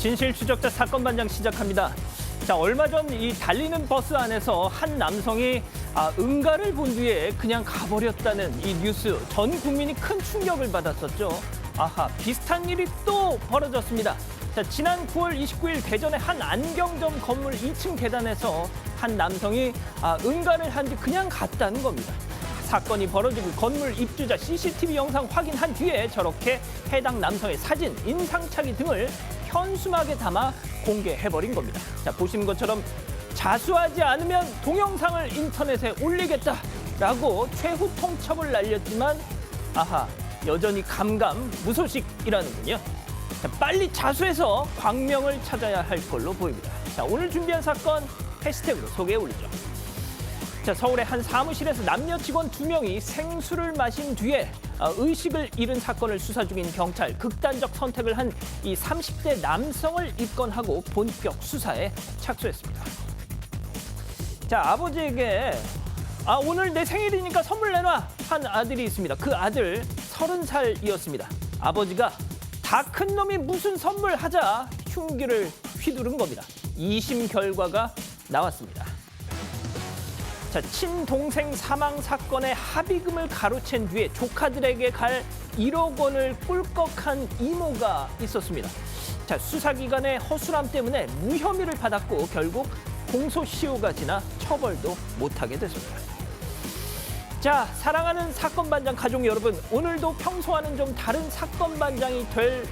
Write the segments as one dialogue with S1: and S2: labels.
S1: 진실 추적자 사건 반장 시작합니다. 자, 얼마 전 이 달리는 버스 안에서 한 남성이 응가를 본 뒤에 그냥 가버렸다는 이 뉴스, 전 국민이 큰 충격을 받았었죠. 아하, 비슷한 일이 또 벌어졌습니다. 자, 지난 9월 29일 대전의 한 안경점 건물 2층 계단에서 한 남성이 응가를 한 뒤 그냥 갔다는 겁니다. 사건이 벌어지고 건물 입주자 CCTV 영상 확인한 뒤에 저렇게 해당 남성의 사진, 인상착의 등을 현수막에 담아 공개해버린 겁니다. 자, 보시는 것처럼 자수하지 않으면 동영상을 인터넷에 올리겠다라고 최후 통첩을 날렸지만 아하, 여전히 감감무소식이라는군요. 자, 빨리 자수해서 광명을 찾아야 할 걸로 보입니다. 자, 오늘 준비한 사건 해시태그로 소개해 올리죠. 자, 서울의 한 사무실에서 남녀 직원 2명이 생수를 마신 뒤에 의식을 잃은 사건을 수사 중인 경찰, 극단적 선택을 한 이 30대 남성을 입건하고 본격 수사에 착수했습니다. 자, 아버지에게 오늘 내 생일이니까 선물 내놔 한 아들이 있습니다. 그 아들 30살이었습니다. 아버지가 다 큰 놈이 무슨 선물 하자 흉기를 휘두른 겁니다. 2심 결과가 나왔습니다. 자, 친동생 사망 사건의 합의금을 가로챈 뒤에 조카들에게 갈 1억 원을 꿀꺽한 이모가 있었습니다. 자, 수사기관의 허술함 때문에 무혐의를 받았고 결국 공소시효가 지나 처벌도 못하게 됐습니다. 자, 사랑하는 사건 반장 가족 여러분, 오늘도 평소와는 좀 다른 사건 반장이 될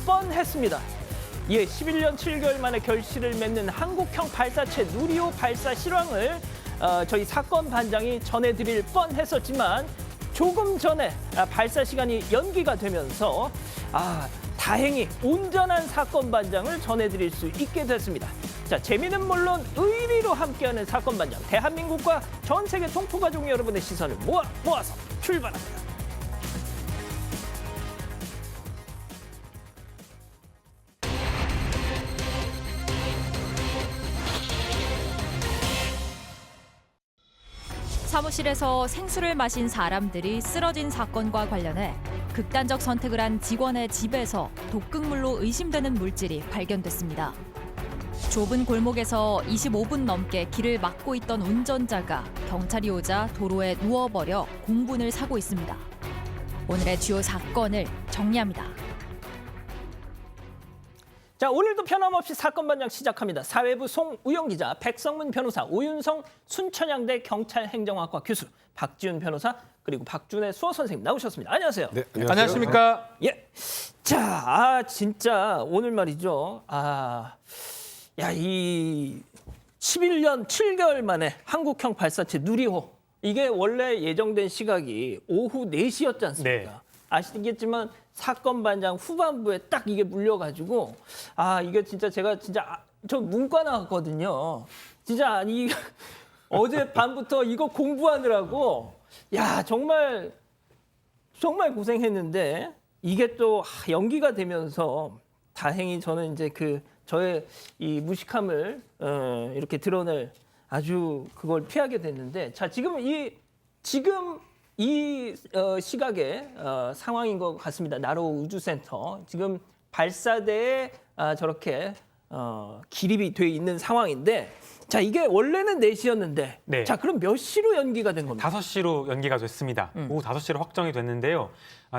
S1: 뻔했습니다. 예, 11년 7개월 만에 결실을 맺는 한국형 발사체 누리호 발사 실황을 저희 사건 반장이 전해드릴 뻔했었지만 조금 전에 발사 시간이 연기가 되면서 다행히 온전한 사건 반장을 전해드릴 수 있게 됐습니다. 자, 재미는 물론 의리로 함께하는 사건 반장, 대한민국과 전 세계 동포가족 여러분의 시선을 모아서 출발합니다.
S2: 사무실에서 생수를 마신 사람들이 쓰러진 사건과 관련해 극단적 선택을 한 직원의 집에서 독극물로 의심되는 물질이 발견됐습니다. 좁은 골목에서 25분 넘게 길을 막고 있던 운전자가 경찰이 오자 도로에 누워버려 공분을 사고 있습니다. 오늘의 주요 사건을 정리합니다.
S1: 자, 오늘도 변함없이 사건 반장 시작합니다. 사회부 송우영 기자, 백성문 변호사, 오윤성 순천향대 경찰행정학과 교수, 박지훈 변호사, 그리고 박준혜 수어 선생님 나오셨습니다. 안녕하세요.
S3: 네, 안녕하십니까?
S1: 예. 자, 진짜 오늘 말이죠. 이 11년 7개월 만에 한국형 발사체 누리호. 이게 원래 예정된 시각이 오후 4시였지 않습니까?
S3: 네.
S1: 아시겠지만 사건 반장 후반부에 딱 이게 물려가지고 이게 진짜 제가 저 문과 나왔거든요. 진짜 어제 밤부터 이거 공부하느라고 정말 고생했는데 이게 또 연기가 되면서 다행히 저는 이제 저의 이 무식함을 이렇게 드러낼 아주 그걸 피하게 됐는데, 자, 지금 이 시각의 상황인 것 같습니다. 나로 우주센터 지금 발사대에 저렇게 기립이 돼 있는 상황인데, 자, 이게 원래는 4시였는데
S3: 네.
S1: 자, 그럼 몇 시로 연기가 된 겁니까?
S3: 5시로 연기가 됐습니다. 오후 5시로 확정이 됐는데요.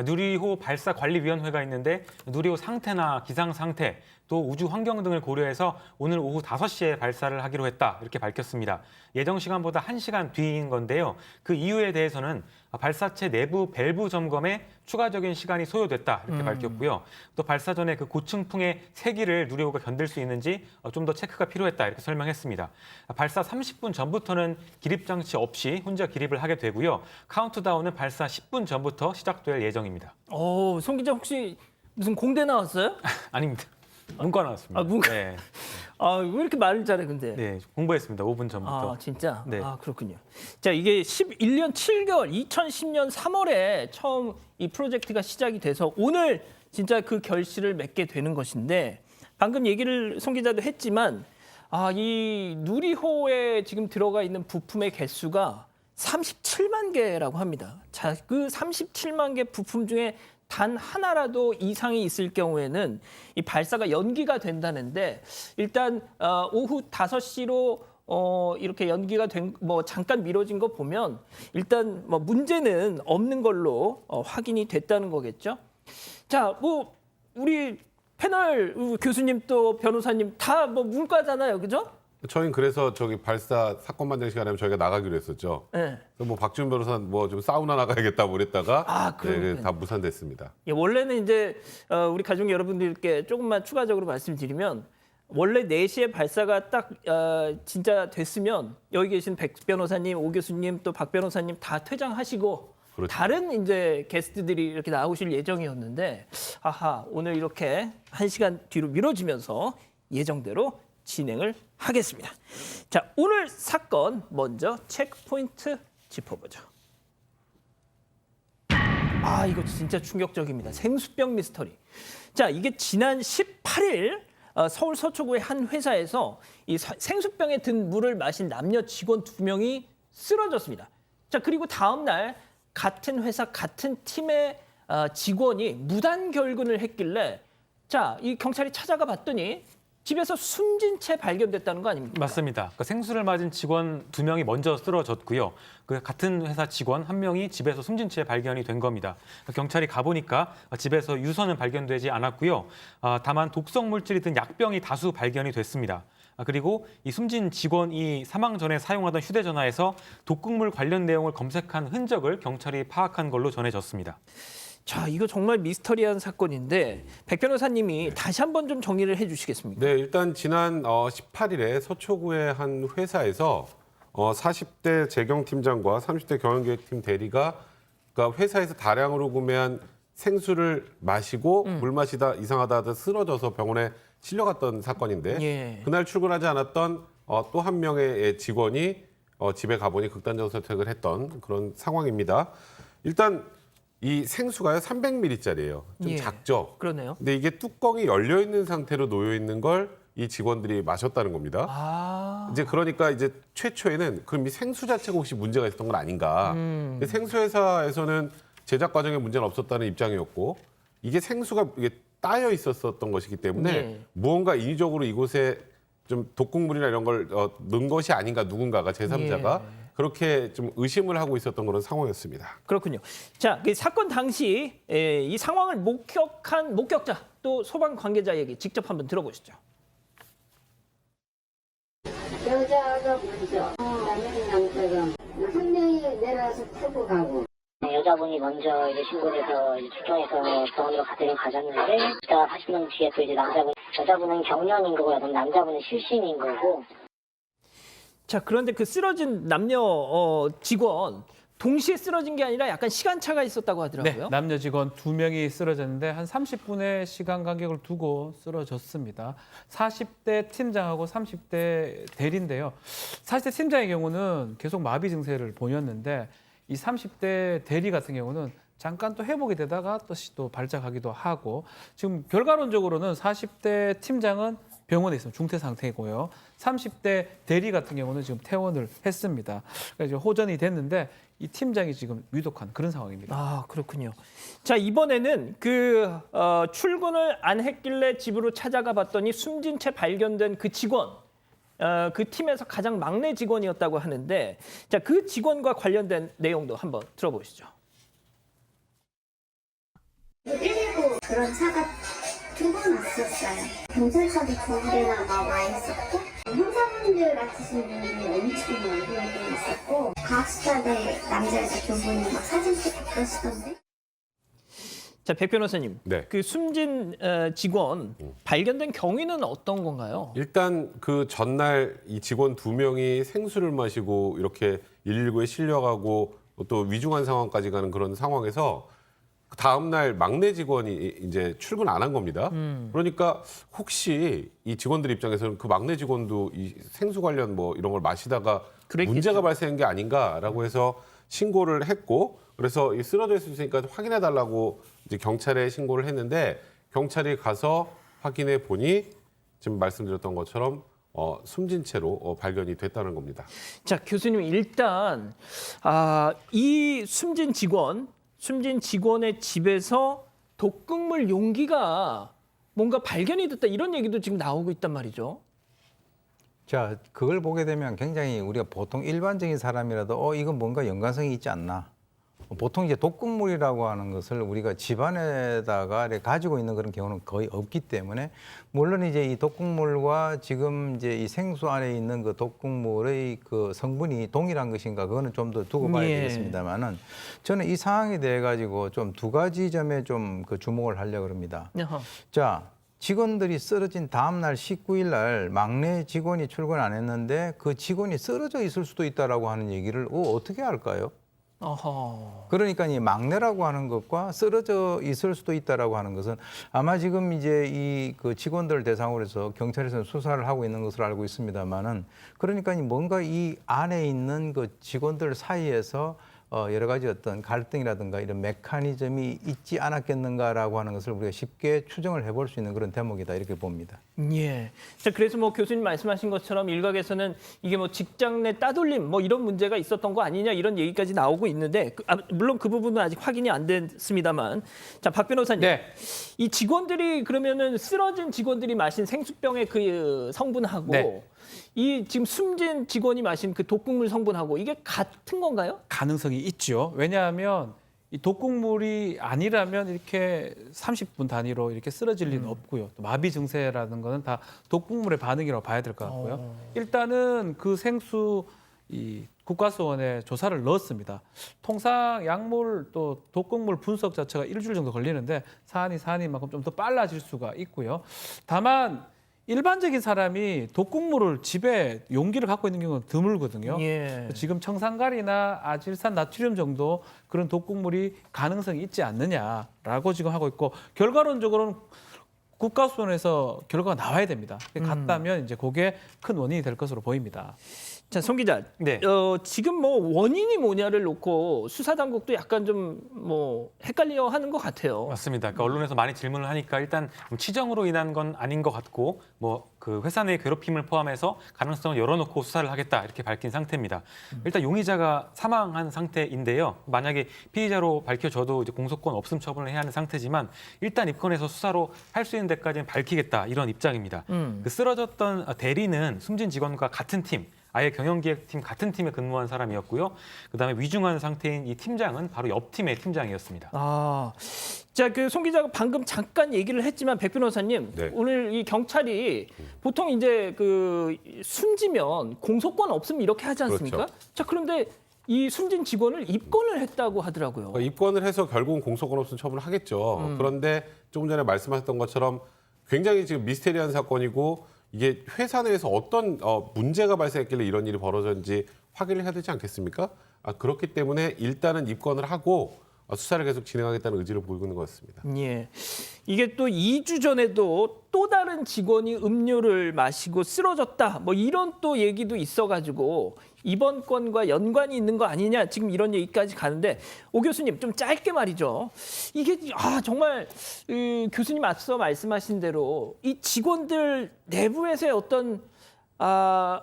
S3: 누리호 발사관리위원회가 있는데 누리호 상태나 기상 상태, 또 우주 환경 등을 고려해서 오늘 오후 5시에 발사를 하기로 했다, 이렇게 밝혔습니다. 예정 시간보다 1시간 뒤인 건데요. 그 이유에 대해서는 발사체 내부 밸브 점검에 추가적인 시간이 소요됐다, 이렇게 밝혔고요. 또 발사 전에 그 고층풍의 세기를 누리호가 견딜 수 있는지 좀 더 체크가 필요했다, 이렇게 설명했습니다. 발사 30분 전부터는 기립 장치 없이 혼자 기립을 하게 되고요. 카운트다운은 발사 10분 전부터 시작될 예정입니다.
S1: 송 기자 혹시 무슨 공대 나왔어요?
S3: 아닙니다. 문과 나왔습니다.
S1: 문과.
S3: 네.
S1: 왜 이렇게 말을 잘해 근데?
S3: 네, 공부했습니다. 5분 전부터.
S1: 진짜?
S3: 네.
S1: 그렇군요. 자, 이게 11년 7개월, 2010년 3월에 처음 이 프로젝트가 시작이 돼서 오늘 진짜 그 결실을 맺게 되는 것인데, 방금 얘기를 송 기자도 했지만 이 누리호에 지금 들어가 있는 부품의 개수가 37만 개라고 합니다. 자, 그 37만 개 부품 중에 단 하나라도 이상이 있을 경우에는 이 발사가 연기가 된다는데 일단 오후 5시로 이렇게 연기가 잠깐 미뤄진 거 보면 일단 뭐 문제는 없는 걸로 확인이 됐다는 거겠죠. 자, 뭐 우리 패널 교수님 또 변호사님 다 뭐 문과잖아요, 그죠?
S4: 저희는 그래서 저기 발사 사건 반장 시간에 저희가 나가기로 했었죠.
S1: 네.
S4: 그래서 뭐 박지훈 변호사 뭐 좀 사우나 나가야겠다고 그랬다가
S1: 그러면
S4: 다 무산됐습니다.
S1: 예, 원래는 이제 우리 가족 여러분들께 조금만 추가적으로 말씀드리면 원래 4시에 발사가 딱 진짜 됐으면 여기 계신 백 변호사님, 오 교수님 또 박 변호사님 다 퇴장하시고
S4: 그렇죠.
S1: 다른 이제 게스트들이 이렇게 나오실 예정이었는데 오늘 이렇게 1시간 뒤로 미뤄지면서 예정대로 진행을 하겠습니다. 자, 오늘 사건 먼저 체크포인트 짚어보죠. 이거 진짜 충격적입니다. 생수병 미스터리. 자, 이게 지난 18일 서울 서초구의 한 회사에서 이 생수병에 든 물을 마신 남녀 직원 2명이 쓰러졌습니다. 자, 그리고 다음 날 같은 회사 같은 팀의 직원이 무단 결근을 했길래 자, 이 경찰이 찾아가 봤더니 집에서 숨진 채 발견됐다는 거 아닙니까?
S3: 맞습니다. 그러니까 생수를 맞은 직원 2명이 먼저 쓰러졌고요. 그 같은 회사 직원 1명이 집에서 숨진 채 발견이 된 겁니다. 경찰이 가보니까 집에서 유서는 발견되지 않았고요. 다만 독성 물질이 든 약병이 다수 발견이 됐습니다. 그리고 이 숨진 직원이 사망 전에 사용하던 휴대전화에서 독극물 관련 내용을 검색한 흔적을 경찰이 파악한 걸로 전해졌습니다.
S1: 자, 이거 정말 미스터리한 사건인데 백 변호사님이 다시 한번 좀 정리를 해주시겠습니까?
S4: 네, 일단 지난 18일에 서초구의 한 회사에서 40대 재경팀장과 30대 경영기획팀 대리가 그러니까 회사에서 다량으로 구매한 생수를 마시고 물 마시다 이상하다 하다 쓰러져서 병원에 실려갔던 사건인데
S1: 예.
S4: 그날 출근하지 않았던 또 한 명의 직원이 집에 가보니 극단적 선택을 했던 그런 상황입니다. 일단 이 생수가요 300ml짜리예요. 좀
S1: 예.
S4: 작죠.
S1: 그러네요.
S4: 근데 이게 뚜껑이 열려 있는 상태로 놓여 있는 걸 이 직원들이 마셨다는 겁니다. 이제 그러니까 이제 최초에는 그럼 이 생수 자체가 혹시 문제가 있었던 건 아닌가? 근데 생수 회사에서는 제작 과정에 문제는 없었다는 입장이었고 이게 생수가 이게 따여 있었던 것이기 때문에
S1: 네.
S4: 무언가 인위적으로 이곳에 좀 독극물이나 이런 걸 넣은 것이 아닌가 누군가가 제3자가 그렇게 좀 의심을 하고 있었던 그런 상황이었습니다.
S1: 그렇군요. 자, 그 사건 당시 이 상황을 목격한 목격자 또 소방 관계자 얘기 직접 한번 들어보시죠.
S5: 여자가 먼저 남자가 한 명이 내려와서 타고 가고
S6: 여자분이 먼저 이제 신고돼서 이제 출동해서 병원으로 가졌는데 이따가 40분 뒤에 또 이제 여자분은 경련인 거고요. 그럼 남자분은 실신인 거고.
S1: 자, 그런데 그 쓰러진 남녀 직원 동시에 쓰러진 게 아니라 약간 시간차가 있었다고 하더라고요.
S7: 네, 남녀 직원 2명이 쓰러졌는데 한 30분의 시간 간격을 두고 쓰러졌습니다. 40대 팀장하고 30대 대리인데요. 40대 팀장의 경우는 계속 마비 증세를 보였는데 이 30대 대리 같은 경우는 잠깐 또 회복이 되다가 또 발작하기도 하고 지금 결과론적으로는 40대 팀장은 병원에 있으면 중태 상태고요. 30대 대리 같은 경우는 지금 퇴원을 했습니다. 그러니까 이제 호전이 됐는데 이 팀장이 지금 위독한 그런 상황입니다.
S1: 그렇군요. 자, 이번에는 출근을 안 했길래 집으로 찾아가 봤더니 숨진 채 발견된 그 직원, 그 팀에서 가장 막내 직원이었다고 하는데 자, 그 직원과 관련된 내용도 한번 들어보시죠.
S5: 때리고 그런 차가 2번 왔었어요. 경찰차도 2대나 와 있었고 형사분들 같으신 분들이 엄청 많이 있었고 과학수사대 남자에서 2분이 막 사진 찍고 그러시던데.
S1: 자, 백 변호사님,
S4: 네.
S1: 그 숨진 직원 발견된 경위는 어떤 건가요?
S4: 일단 그 전날 이 직원 2명이 생수를 마시고 이렇게 119에 실려가고 또 위중한 상황까지 가는 그런 상황에서 다음 날 막내 직원이 이제 출근 안 한 겁니다. 그러니까 혹시 이 직원들 입장에서는 그 막내 직원도 이 생수 관련 뭐 이런 걸 마시다가
S1: 그랬겠죠.
S4: 문제가 발생한 게 아닌가라고 해서 신고를 했고 그래서 이 쓰러져 있으니까 확인해 달라고 이제 경찰에 신고를 했는데 경찰이 가서 확인해 보니 지금 말씀드렸던 것처럼 숨진 채로 발견이 됐다는 겁니다.
S1: 자, 교수님 일단 이 숨진 직원의 집에서 독극물 용기가 뭔가 발견이 됐다 이런 얘기도 지금 나오고 있단 말이죠.
S8: 자, 그걸 보게 되면 굉장히 우리가 보통 일반적인 사람이라도 이건 뭔가 연관성이 있지 않나. 보통 이제 독극물이라고 하는 것을 우리가 집안에다가 이렇게 가지고 있는 그런 경우는 거의 없기 때문에 물론 이제 이 독극물과 지금 이제 이 생수 안에 있는 그 독극물의 그 성분이 동일한 것인가 그거는 좀 더 두고 봐야
S1: 예.
S8: 되겠습니다만은 저는 이 상황에 대해 가지고 좀 두 가지 점에 좀 그 주목을 하려고 합니다.
S1: 어허.
S8: 자, 직원들이 쓰러진 다음 날 19일 날 막내 직원이 출근 안 했는데 그 직원이 쓰러져 있을 수도 있다라고 하는 얘기를 어떻게 할까요?
S1: 어허.
S8: 그러니까 이 막내라고 하는 것과 쓰러져 있을 수도 있다라고 하는 것은 아마 지금 이제 이 그 직원들 대상으로 해서 경찰에서 수사를 하고 있는 것으로 알고 있습니다만은 그러니까 뭔가 이 안에 있는 그 직원들 사이에서 여러 가지 어떤 갈등이라든가 이런 메커니즘이 있지 않았겠는가라고 하는 것을 우리가 쉽게 추정을 해볼 수 있는 그런 대목이다 이렇게 봅니다.
S1: 예. 자, 그래서 뭐 교수님 말씀하신 것처럼 일각에서는 이게 뭐 직장 내 따돌림 뭐 이런 문제가 있었던 거 아니냐 이런 얘기까지 나오고 있는데 물론 그 부분은 아직 확인이 안 됐습니다만 자, 박 변호사님.
S7: 네.
S1: 이 직원들이 그러면은 쓰러진 직원들이 마신 생수병의 그 성분하고
S7: 네.
S1: 이 지금 숨진 직원이 마신 그 독극물 성분하고 이게 같은 건가요?
S7: 가능성이 있죠. 왜냐하면 이 독극물이 아니라면 이렇게 30분 단위로 이렇게 쓰러질 리는 없고요. 또 마비 증세라는 거는 다 독극물의 반응이라고 봐야 될 것 같고요. 일단은 그 생수 이 국가수원에 조사를 넣었습니다. 통상 약물 또 독극물 분석 자체가 일주일 정도 걸리는데 사안이 만큼 좀 더 빨라질 수가 있고요. 다만 일반적인 사람이 독극물을 집에 용기를 갖고 있는 경우는 드물거든요.
S1: 예.
S7: 지금 청산가리나 아질산 나트륨 정도 그런 독극물이 가능성이 있지 않느냐라고 지금 하고 있고 결과론적으로는 국가수원에서 결과가 나와야 됩니다. 같다면 이제 그게 큰 원인이 될 것으로 보입니다.
S1: 자, 송 기자.
S3: 네.
S1: 지금 뭐 원인이 뭐냐를 놓고 수사 당국도 약간 좀 뭐 헷갈려 하는 것 같아요.
S3: 맞습니다. 그러니까 언론에서 많이 질문을 하니까 일단 치정으로 인한 건 아닌 것 같고 뭐 그 회사 내 괴롭힘을 포함해서 가능성을 열어놓고 수사를 하겠다 이렇게 밝힌 상태입니다. 일단 용의자가 사망한 상태인데요. 만약에 피의자로 밝혀져도 이제 공소권 없음 처분을 해야 하는 상태지만 일단 입건해서 수사로 할 수 있는 데까지는 밝히겠다 이런 입장입니다. 그 쓰러졌던 대리는 숨진 직원과 같은 팀. 아예 경영기획팀 같은 팀에 근무한 사람이었고요. 그다음에 위중한 상태인 이 팀장은 바로 옆 팀의 팀장이었습니다.
S1: 아, 자, 그 송 기자가 방금 잠깐 얘기를 했지만 백 변호사님,
S4: 네.
S1: 오늘 이 경찰이 보통 이제 그 숨지면 공소권 없음 이렇게 하지 않습니까?
S4: 그렇죠.
S1: 자, 그런데 이 숨진 직원을 입건을 했다고 하더라고요.
S4: 입건을 해서 결국은 공소권 없음 처분을 하겠죠. 그런데 조금 전에 말씀하셨던 것처럼 굉장히 지금 미스테리한 사건이고 이게 회사 내에서 어떤 문제가 발생했길래 이런 일이 벌어졌는지 확인을 해야 되지 않겠습니까? 그렇기 때문에 일단은 입건을 하고 수사를 계속 진행하겠다는 의지를 보이고 있는 것 같습니다.
S1: 예. 이게 또 2주 전에도 또 다른 직원이 음료를 마시고 쓰러졌다. 뭐 이런 또 얘기도 있어가지고 이번 건과 연관이 있는 거 아니냐 지금 이런 얘기까지 가는데 오 교수님 좀 짧게 말이죠. 이게 정말 교수님 앞서 말씀하신 대로 이 직원들 내부에서의 어떤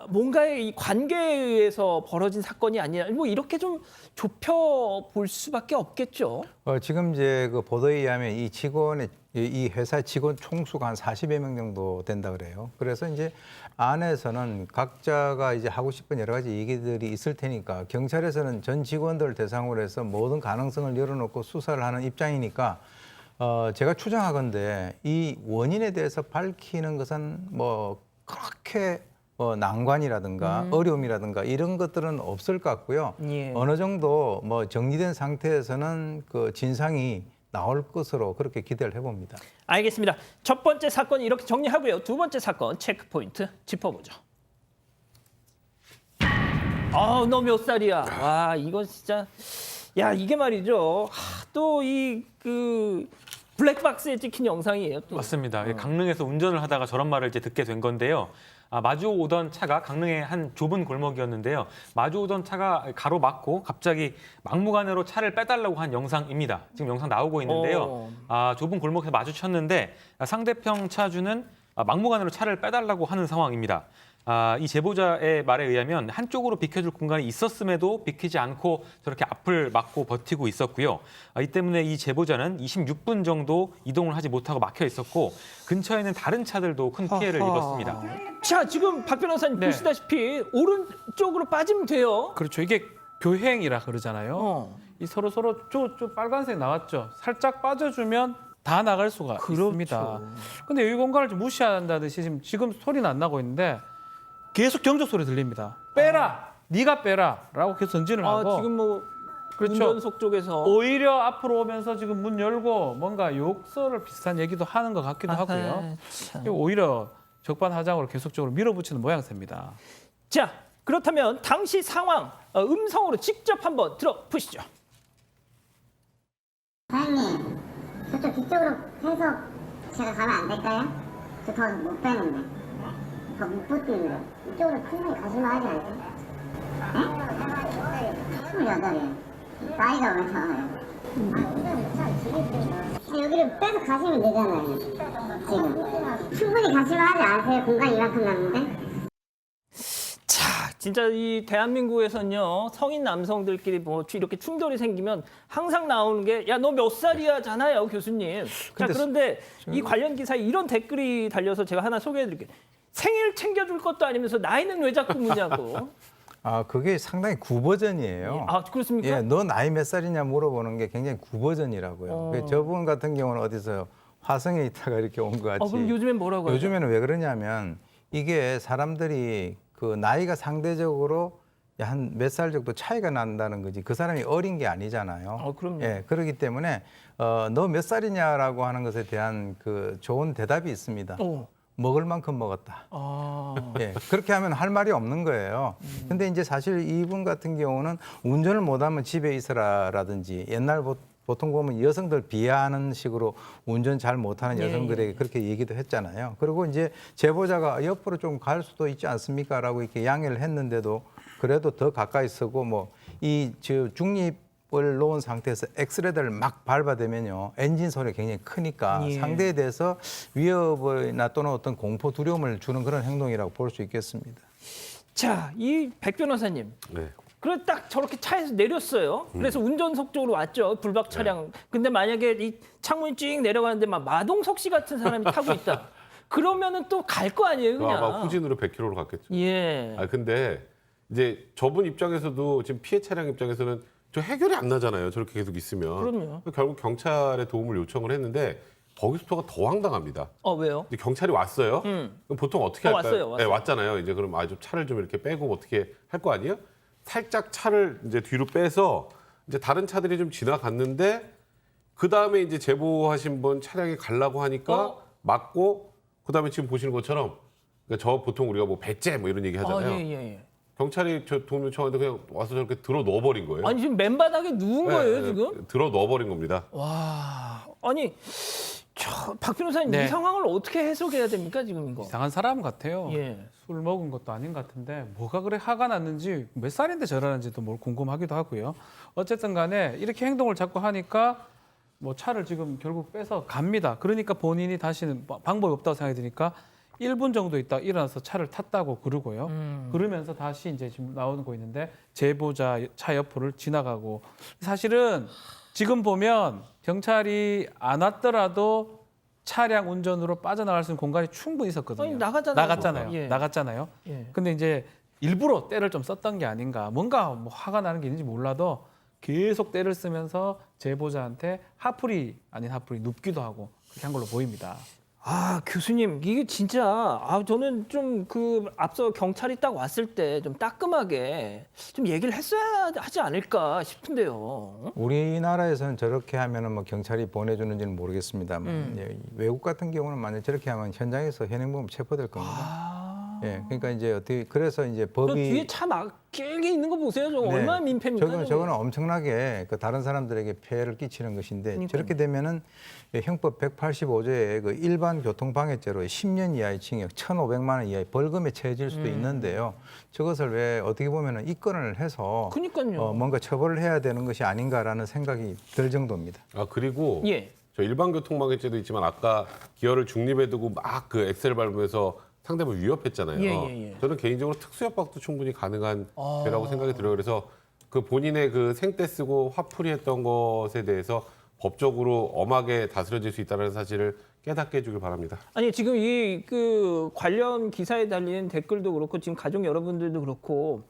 S1: 뭔가의 이 관계에 의해서 벌어진 사건이 아니라 뭐 이렇게 좀 좁혀 볼 수밖에 없겠죠.
S8: 지금 이제 그 보도에 의하면 이 직원의 이 회사 직원 총수가 한 40여 명 정도 된다 그래요. 그래서 이제 안에서는 각자가 이제 하고 싶은 여러 가지 얘기들이 있을 테니까 경찰에서는 전 직원들 대상으로 해서 모든 가능성을 열어놓고 수사를 하는 입장이니까 제가 추정하건대 이 원인에 대해서 밝히는 것은 뭐 그렇게 난관이라든가 어려움이라든가 이런 것들은 없을 것 같고요.
S1: 예.
S8: 어느 정도 뭐 정리된 상태에서는 그 진상이 나올 것으로 그렇게 기대를 해봅니다.
S1: 알겠습니다. 첫 번째 사건 이렇게 정리하고요. 두 번째 사건 체크포인트 짚어보죠. 너 몇 살이야? 와, 이건 진짜 이게 말이죠. 또 이 그 블랙박스에 찍힌 영상이에요. 또.
S3: 맞습니다. 강릉에서 운전을 하다가 저런 말을 이제 듣게 된 건데요. 마주 오던 차가 강릉의 한 좁은 골목이었는데요. 마주 오던 차가 가로막고 갑자기 막무가내로 차를 빼달라고 한 영상입니다. 지금 영상 나오고 있는데요. 좁은 골목에서 마주쳤는데 상대편 차주는 막무가내로 차를 빼달라고 하는 상황입니다. 이 제보자의 말에 의하면 한쪽으로 비켜줄 공간이 있었음에도 비키지 않고 저렇게 앞을 막고 버티고 있었고요. 이 때문에 이 제보자는 26분 정도 이동을 하지 못하고 막혀 있었고 근처에 있는 다른 차들도 큰 피해를 입었습니다.
S1: 자, 지금 박 변호사님
S7: 네.
S1: 보시다시피 오른쪽으로 빠지면 돼요.
S7: 그렇죠. 이게 교행이라 그러잖아요. 이 서로 저 빨간색 나왔죠. 살짝 빠져주면 다 나갈 수가 있습니다. 근데 이 공간을 좀 무시한다듯이 지금 소리는 안 나고 있는데 계속 경적 소리 들립니다. 빼라, 네가 빼라라고 계속 전진을 하고.
S1: 지금 뭐
S7: 그렇죠.
S1: 운전석 쪽에서
S7: 오히려 앞으로 오면서 지금 문 열고 뭔가 욕설을 비슷한 얘기도 하는 것 같기도 하고요. 그리고 오히려 적반하장으로 계속적으로 밀어붙이는 모양새입니다.
S1: 자, 그렇다면 당시 상황 음성으로 직접 한번 들어보시죠.
S5: 사장님, 저쪽 뒤쪽으로 해서 제가 가면 안 될까요? 저 더 못 빼는데. 더 못 붙는데. 이쪽으로 충분히 가실만 하지 않죠? 네? 28이에요. 나이가 왜 작아요? 여기를 빼서 가시면 되잖아요. 지금. 충분히 가실만 하지 않으세요? 공간이 이만큼 남는데?
S1: 자, 진짜 이 대한민국에서는요 성인 남성들끼리 뭐 이렇게 충돌이 생기면 항상 나오는 게 야, 너 몇 살이야잖아요, 교수님. 자, 그런데 이 관련 기사에 이런 댓글이 달려서 제가 하나 소개해드릴게요. 생일 챙겨줄 것도 아니면서 나이는 왜 자꾸 묻냐고.
S8: 그게 상당히 구버전이에요.
S1: 아, 그렇습니까?
S8: 예, 너 나이 몇 살이냐 물어보는 게 굉장히 구버전이라고요. 저분 같은 경우는 어디서 화성에 있다가 이렇게 온 것 같이.
S1: 그럼 요즘엔 뭐라고 하죠?
S8: 요즘에는 왜 그러냐면 이게 사람들이 그 나이가 상대적으로 한 몇 살 정도 차이가 난다는 거지 그 사람이 어린 게 아니잖아요.
S1: 그럼요.
S8: 예, 그렇기 때문에 너 몇 살이냐라고 하는 것에 대한 그 좋은 대답이 있습니다. 먹을 만큼 먹었다. 예, 그렇게 하면 할 말이 없는 거예요. 근데 이제 사실 이분 같은 경우는 운전을 못하면 집에 있어라라든지 옛날 보통 보면 여성들 비하하는 식으로 운전 잘 못하는 여성들에게 그렇게 얘기도 했잖아요. 그리고 이제 제보자가 옆으로 좀 갈 수도 있지 않습니까라고 이렇게 양해를 했는데도 그래도 더 가까이 서고 뭐 이 중립을 놓은 상태에서 엑스레드를 막 밟아대면요 엔진 소리가 굉장히 크니까 상대에 대해서 위협이나 또는 어떤 공포 두려움을 주는 그런 행동이라고 볼 수 있겠습니다.
S1: 자, 이 백 변호사님.
S4: 네.
S1: 그래 딱 저렇게 차에서 내렸어요. 그래서 운전석 쪽으로 왔죠. 불박 차량. 근데 만약에 이 창문이 쭉 내려가는데 막 마동석 씨 같은 사람이 타고 있다. 그러면은 또 갈 거 아니에요, 그냥.
S4: 아마 후진으로 100km로 갔겠죠.
S1: 예.
S4: 근데 이제 저분 입장에서도 지금 피해 차량 입장에서는 저 해결이 안 나잖아요. 저렇게 계속 있으면.
S1: 그럼요.
S4: 결국 경찰에 도움을 요청을 했는데 거기서부터가 더 황당합니다.
S1: 왜요?
S4: 이제 경찰이 왔어요. 그럼 보통 어떻게 할까요?
S1: 왔어요.
S4: 네, 왔잖아요. 이제 그럼 좀 차를 좀 이렇게 빼고 어떻게 할 거 아니에요? 살짝 차를 이제 뒤로 빼서 이제 다른 차들이 좀 지나갔는데 그 다음에 이제 제보하신 분 차량에 가려고 하니까 막고 그 다음에 지금 보시는 것처럼 그러니까 저 보통 우리가 뭐 배째 뭐 이런 얘기 하잖아요.
S1: 예.
S4: 경찰이 저 도움 요청하는데 그냥 와서 저렇게 들어 넣어버린 거예요.
S1: 아니 지금 맨바닥에 누운 거예요,
S4: 네,
S1: 지금?
S4: 들어 넣어버린 겁니다.
S1: 와, 아니 박 변호사님
S7: 네.
S1: 이 상황을 어떻게 해석해야 됩니까, 지금 이거?
S7: 이상한 사람 같아요.
S1: 예.
S7: 술 먹은 것도 아닌 것 같은데 뭐가 그래 화가 났는지 몇 살인데 저러는지도 뭘 궁금하기도 하고요. 어쨌든 간에 이렇게 행동을 자꾸 하니까 뭐 차를 지금 결국 빼서 갑니다. 그러니까 본인이 다시는 방법이 없다고 생각이 드니까 1분 정도 있다 일어나서 차를 탔다고 그러고요. 그러면서 다시 이제 지금 나오고 있는데 제보자 차 옆을 지나가고 사실은 지금 보면 경찰이 안 왔더라도 차량 운전으로 빠져나갈 수 있는 공간이 충분히 있었거든요.
S1: 아니, 나갔잖아요. 예.
S7: 나갔잖아요.
S1: 예.
S7: 근데 이제 일부러 때를 좀 썼던 게 아닌가. 뭔가 뭐 화가 나는 게 있는지 몰라도 계속 때를 쓰면서 제보자한테 하풀이 아닌 하풀이 눕기도 하고 그렇게 한 걸로 보입니다.
S1: 교수님, 이게 진짜 저는 좀 그 앞서 경찰이 딱 왔을 때 좀 따끔하게 좀 얘기를 했어야 하지 않을까 싶은데요.
S8: 우리나라에서는 저렇게 하면은 뭐 경찰이 보내주는지는 모르겠습니다만 외국 같은 경우는 만약 저렇게 하면 현장에서 현행범 체포될 겁니다. 예, 그러니까 이제 어떻게 그래서 이제
S1: 저
S8: 법이
S1: 뒤에 차 막 길게 있는 거 보세요. 저거
S8: 네.
S1: 얼마나 민폐입니까?
S8: 저거는 엄청나게 그 다른 사람들에게 폐해를 끼치는 것인데
S1: 그러니까요.
S8: 저렇게 되면은 형법 185조의 그 일반 교통방해죄로 10년 이하의 징역, 1,500만 원 이하의 벌금에 처해질 수도 있는데요. 저것을 왜 어떻게 보면은 입건을 해서
S1: 그러니까요.
S8: 뭔가 처벌을 해야 되는 것이 아닌가라는 생각이 들 정도입니다.
S4: 그리고
S1: 예.
S4: 저 일반 교통방해죄도 있지만 아까 기어를 중립에 두고 막 그 엑셀 밟으면서 상대방 위협했잖아요.
S1: 예.
S4: 저는 개인적으로 특수협박도 충분히 가능한 죄라고 생각이 들어요. 그래서 그 본인의 그 생떼 쓰고 화풀이했던 것에 대해서 법적으로 엄하게 다스려질 수 있다는 사실을 깨닫게 해주길 바랍니다.
S1: 아니 지금 이 그 관련 기사에 달린 댓글도 그렇고 지금 가족 여러분들도 그렇고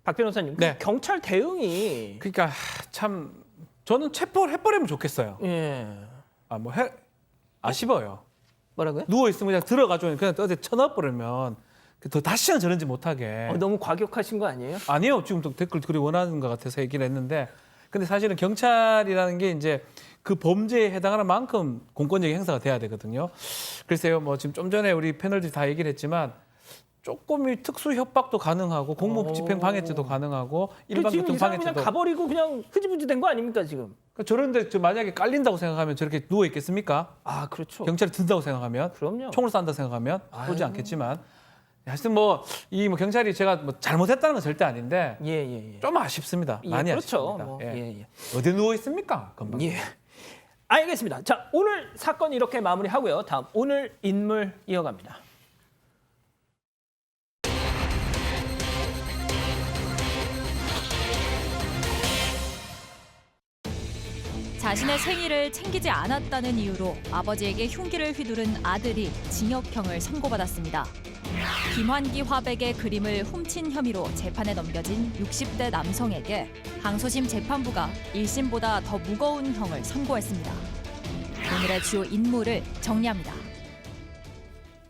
S1: 박 변호사님
S7: 네.
S1: 그 경찰 대응이
S7: 그러니까 저는 체포를 해버리면 좋겠어요.
S1: 예
S7: 아쉬워요.
S1: 뭐라고요?
S7: 누워 있으면 그냥 들어가지고 그냥 어디 쳐넣어버리면 더 다시는 저런지 못하게.
S1: 너무 과격하신 거 아니에요?
S7: 아니요. 지금 또 댓글 그리 원하는 것 같아서 얘기를 했는데, 근데 사실은 경찰이라는 게 이제 그 범죄에 해당하는 만큼 공권력의 행사가 돼야 되거든요. 글쎄요, 뭐 지금 좀 전에 우리 패널들이 다 얘기를 했지만 조금 이 특수 협박도 가능하고 공무집행 방해죄도 가능하고 일반
S1: 지금
S7: 교통
S1: 이 사람 그냥
S7: 방해죄도.
S1: 가버리고 그냥 흐지부지 된 거 아닙니까 지금?
S7: 그러니까 저런데 만약에 깔린다고 생각하면 저렇게 누워 있겠습니까?
S1: 아 그렇죠.
S7: 경찰이 든다고 생각하면,
S1: 그럼요.
S7: 총을 쏜다 생각하면 쏘지 않겠지만, 하여튼 뭐 경찰이 제가 뭐 잘못했다는 건 절대 아닌데
S1: 예.
S7: 좀 아쉽습니다. 많이
S1: 그렇죠.
S7: 아쉽습니다.
S1: 뭐,
S7: 예.
S1: 예.
S7: 어디 누워 있습니까? 금방.
S1: 예. 알겠습니다. 자 오늘 사건 이렇게 마무리하고요. 다음 오늘 인물 이어갑니다.
S2: 자신의 생일을 챙기지 않았다는 이유로 아버지에게 흉기를 휘두른 아들이 징역형을 선고받았습니다. 김환기 화백의 그림을 훔친 혐의로 재판에 넘겨진 60대 남성에게 항소심 재판부가 1심보다 더 무거운 형을 선고했습니다. 오늘의 주요 인물을 정리합니다.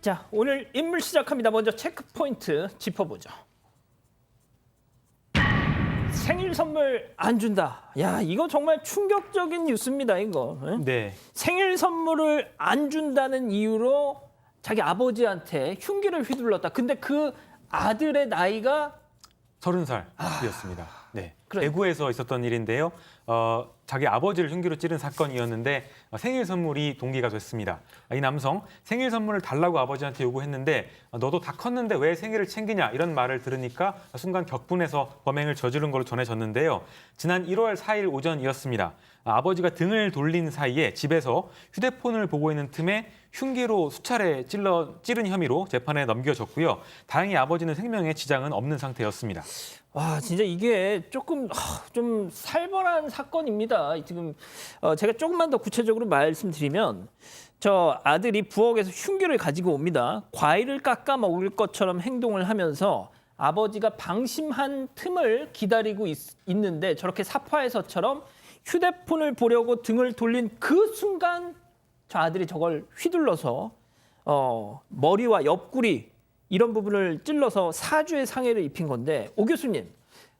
S1: 자 오늘 인물 시작합니다. 먼저 체크 포인트 짚어보죠. 생일 선물 안 준다. 야 이거 정말 충격적인 뉴스입니다. 이거. 예?
S3: 네.
S1: 생일 선물을 안 준다는 이유로 자기 아버지한테 흉기를 휘둘렀다. 근데 그 아들의 나이가
S3: 30살이었습니다. 네.
S1: 그래요.
S3: 대구에서 있었던 일인데요. 자기 아버지를 흉기로 찌른 사건이었는데 생일 선물이 동기가 됐습니다. 이 남성 생일 선물을 달라고 아버지한테 요구했는데 너도 다 컸는데 왜 생일을 챙기냐 이런 말을 들으니까 순간 격분해서 범행을 저지른 걸로 전해졌는데요. 지난 1월 4일 오전이었습니다. 아버지가 등을 돌린 사이에 집에서 휴대폰을 보고 있는 틈에 흉기로 수차례 찌른 혐의로 재판에 넘겨졌고요. 다행히 아버지는 생명에 지장은 없는 상태였습니다.
S1: 와 진짜 이게 조금 좀 살벌한 사건입니다. 지금 제가 조금만 더 구체적으로 말씀드리면 저 아들이 부엌에서 흉기를 가지고 옵니다. 과일을 깎아 먹을 것처럼 행동을 하면서 아버지가 방심한 틈을 기다리고 있는데 저렇게 사파에서처럼 휴대폰을 보려고 등을 돌린 그 순간 저 아들이 저걸 휘둘러서 머리와 옆구리 이런 부분을 찔러서 사주의 상해를 입힌 건데 오 교수님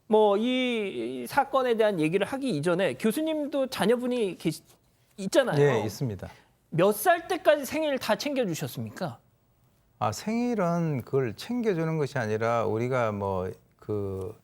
S1: 뭐 이 사건에 대한 얘기를 하기 이전에 교수님도 자녀분이 있잖아요.
S8: 예, 있습니다.
S1: 몇 살 때까지 생일 다 챙겨주셨습니까?
S8: 생일은 그걸 챙겨주는 것이 아니라 우리가 뭐 그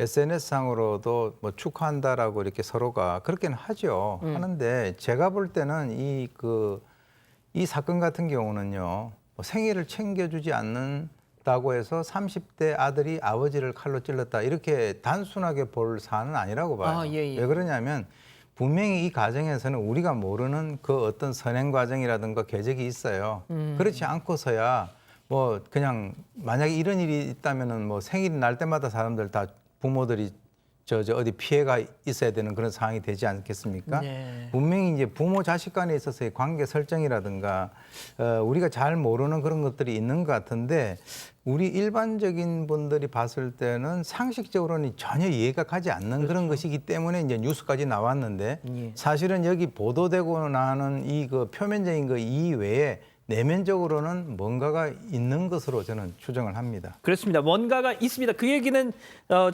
S8: SNS상으로도 뭐 축하한다라고 이렇게 서로가 그렇게는 하죠. 하는데 제가 볼 때는 이 사건 같은 경우는요. 뭐 생일을 챙겨주지 않는다고 해서 30대 아들이 아버지를 칼로 찔렀다. 이렇게 단순하게 볼 사안은 아니라고 봐요.
S1: 예.
S8: 왜 그러냐면 분명히 이 과정에서는 우리가 모르는 그 어떤 선행 과정이라든가 궤적이 있어요. 그렇지 않고서야 뭐 그냥 만약에 이런 일이 있다면은 뭐 생일이 날 때마다 사람들 다 부모들이 저 어디 피해가 있어야 되는 그런 상황이 되지 않겠습니까?
S1: 네.
S8: 분명히 이제 부모 자식 간에 있어서의 관계 설정이라든가 우리가 잘 모르는 그런 것들이 있는 것 같은데 우리 일반적인 분들이 봤을 때는 상식적으로는 전혀 이해가 가지 않는 그런 것이기 때문에 이제 뉴스까지 나왔는데
S1: 예.
S8: 사실은 여기 보도되고 나는 이 그 표면적인 거 이외에 내면적으로는 뭔가가 있는 것으로 저는 추정을 합니다.
S1: 그렇습니다. 뭔가가 있습니다. 그 얘기는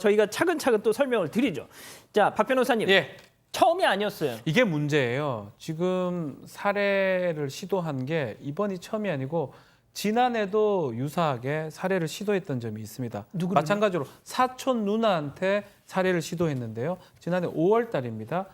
S1: 저희가 차근차근 또 설명을 드리죠. 자, 박 변호사님.
S7: 예.
S1: 처음이 아니었어요.
S7: 이게 문제예요. 지금 살해를 시도한 게 이번이 처음이 아니고 지난해도 유사하게 살해를 시도했던 점이 있습니다.
S1: 누구를요?
S7: 마찬가지로 사촌 누나한테 살해를 시도했는데요. 지난해 5월 달입니다.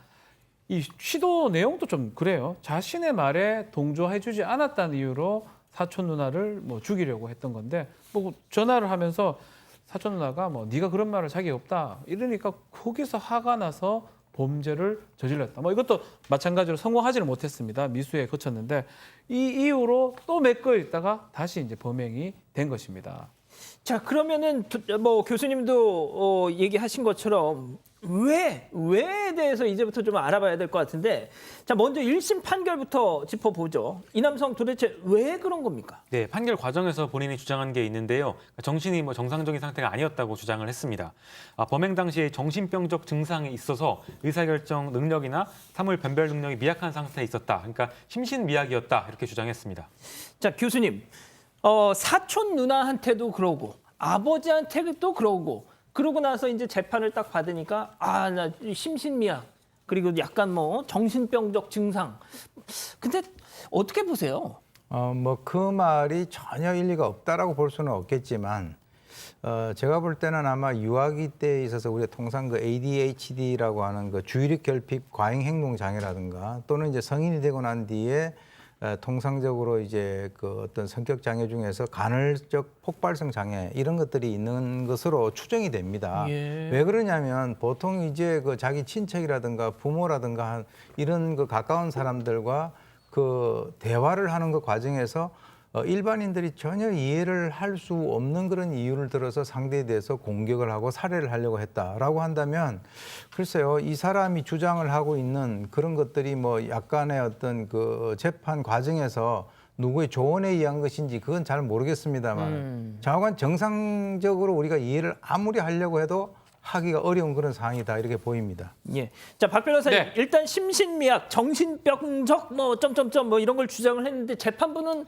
S7: 이 시도 내용도 좀 그래요. 자신의 말에 동조해주지 않았다는 이유로 사촌 누나를 뭐 죽이려고 했던 건데 뭐 전화를 하면서 사촌 누나가 뭐 네가 그런 말을 자기 없다 이러니까 거기서 화가 나서 범죄를 저질렀다. 뭐 이것도 마찬가지로 성공하지는 못했습니다. 미수에 거쳤는데 이 이후로 또 몇 거 있다가 다시 이제 범행이 된 것입니다.
S1: 자, 그러면은 뭐 교수님도 얘기하신 것처럼 왜에 대해서 이제부터 좀 알아봐야 될 것 같은데, 자, 먼저 1심 판결부터 짚어보죠. 이 남성 도대체 왜 그런 겁니까?
S3: 네, 판결 과정에서 본인이 주장한 게 있는데요. 정신이 정상적인 상태가 아니었다고 주장을 했습니다. 범행 당시에 정신병적 증상이 있어서 의사결정 능력이나 사물 변별 능력이 미약한 상태에 있었다. 그러니까 심신미약이었다 이렇게 주장했습니다.
S1: 자, 교수님, 사촌 누나한테도 그러고 아버지한테도 그러고 나서 이제 재판을 딱 받으니까 나 심신미약 그리고 약간 뭐 정신병적 증상. 근데 어떻게 보세요?
S8: 뭐 그 말이 전혀 일리가 없다라고 볼 수는 없겠지만 제가 볼 때는 아마 유아기 때에 있어서 우리가 통상 그 ADHD라고 하는 그 주의력 결핍 과잉 행동 장애라든가 또는 이제 성인이 되고 난 뒤에 통상적으로 이제 그 어떤 성격 장애 중에서 간헐적 폭발성 장애 이런 것들이 있는 것으로 추정이 됩니다.
S1: 예.
S8: 왜 그러냐면 보통 이제 그 자기 친척이라든가 부모라든가 이런 그 가까운 사람들과 그 대화를 하는 그 과정에서 일반인들이 전혀 이해를 할 수 없는 그런 이유를 들어서 상대에 대해서 공격을 하고 살해를 하려고 했다라고 한다면 글쎄요, 이 사람이 주장을 하고 있는 그런 것들이 뭐 약간의 어떤 그 재판 과정에서 누구의 조언에 의한 것인지 그건 잘 모르겠습니다만 좌우간 정상적으로 우리가 이해를 아무리 하려고 해도 하기가 어려운 그런 상황이다 이렇게 보입니다.
S1: 예. 자, 박 변호사님,
S7: 네.
S1: 일단 심신미약, 정신병적 뭐 점점점 뭐 이런 걸 주장을 했는데 재판부는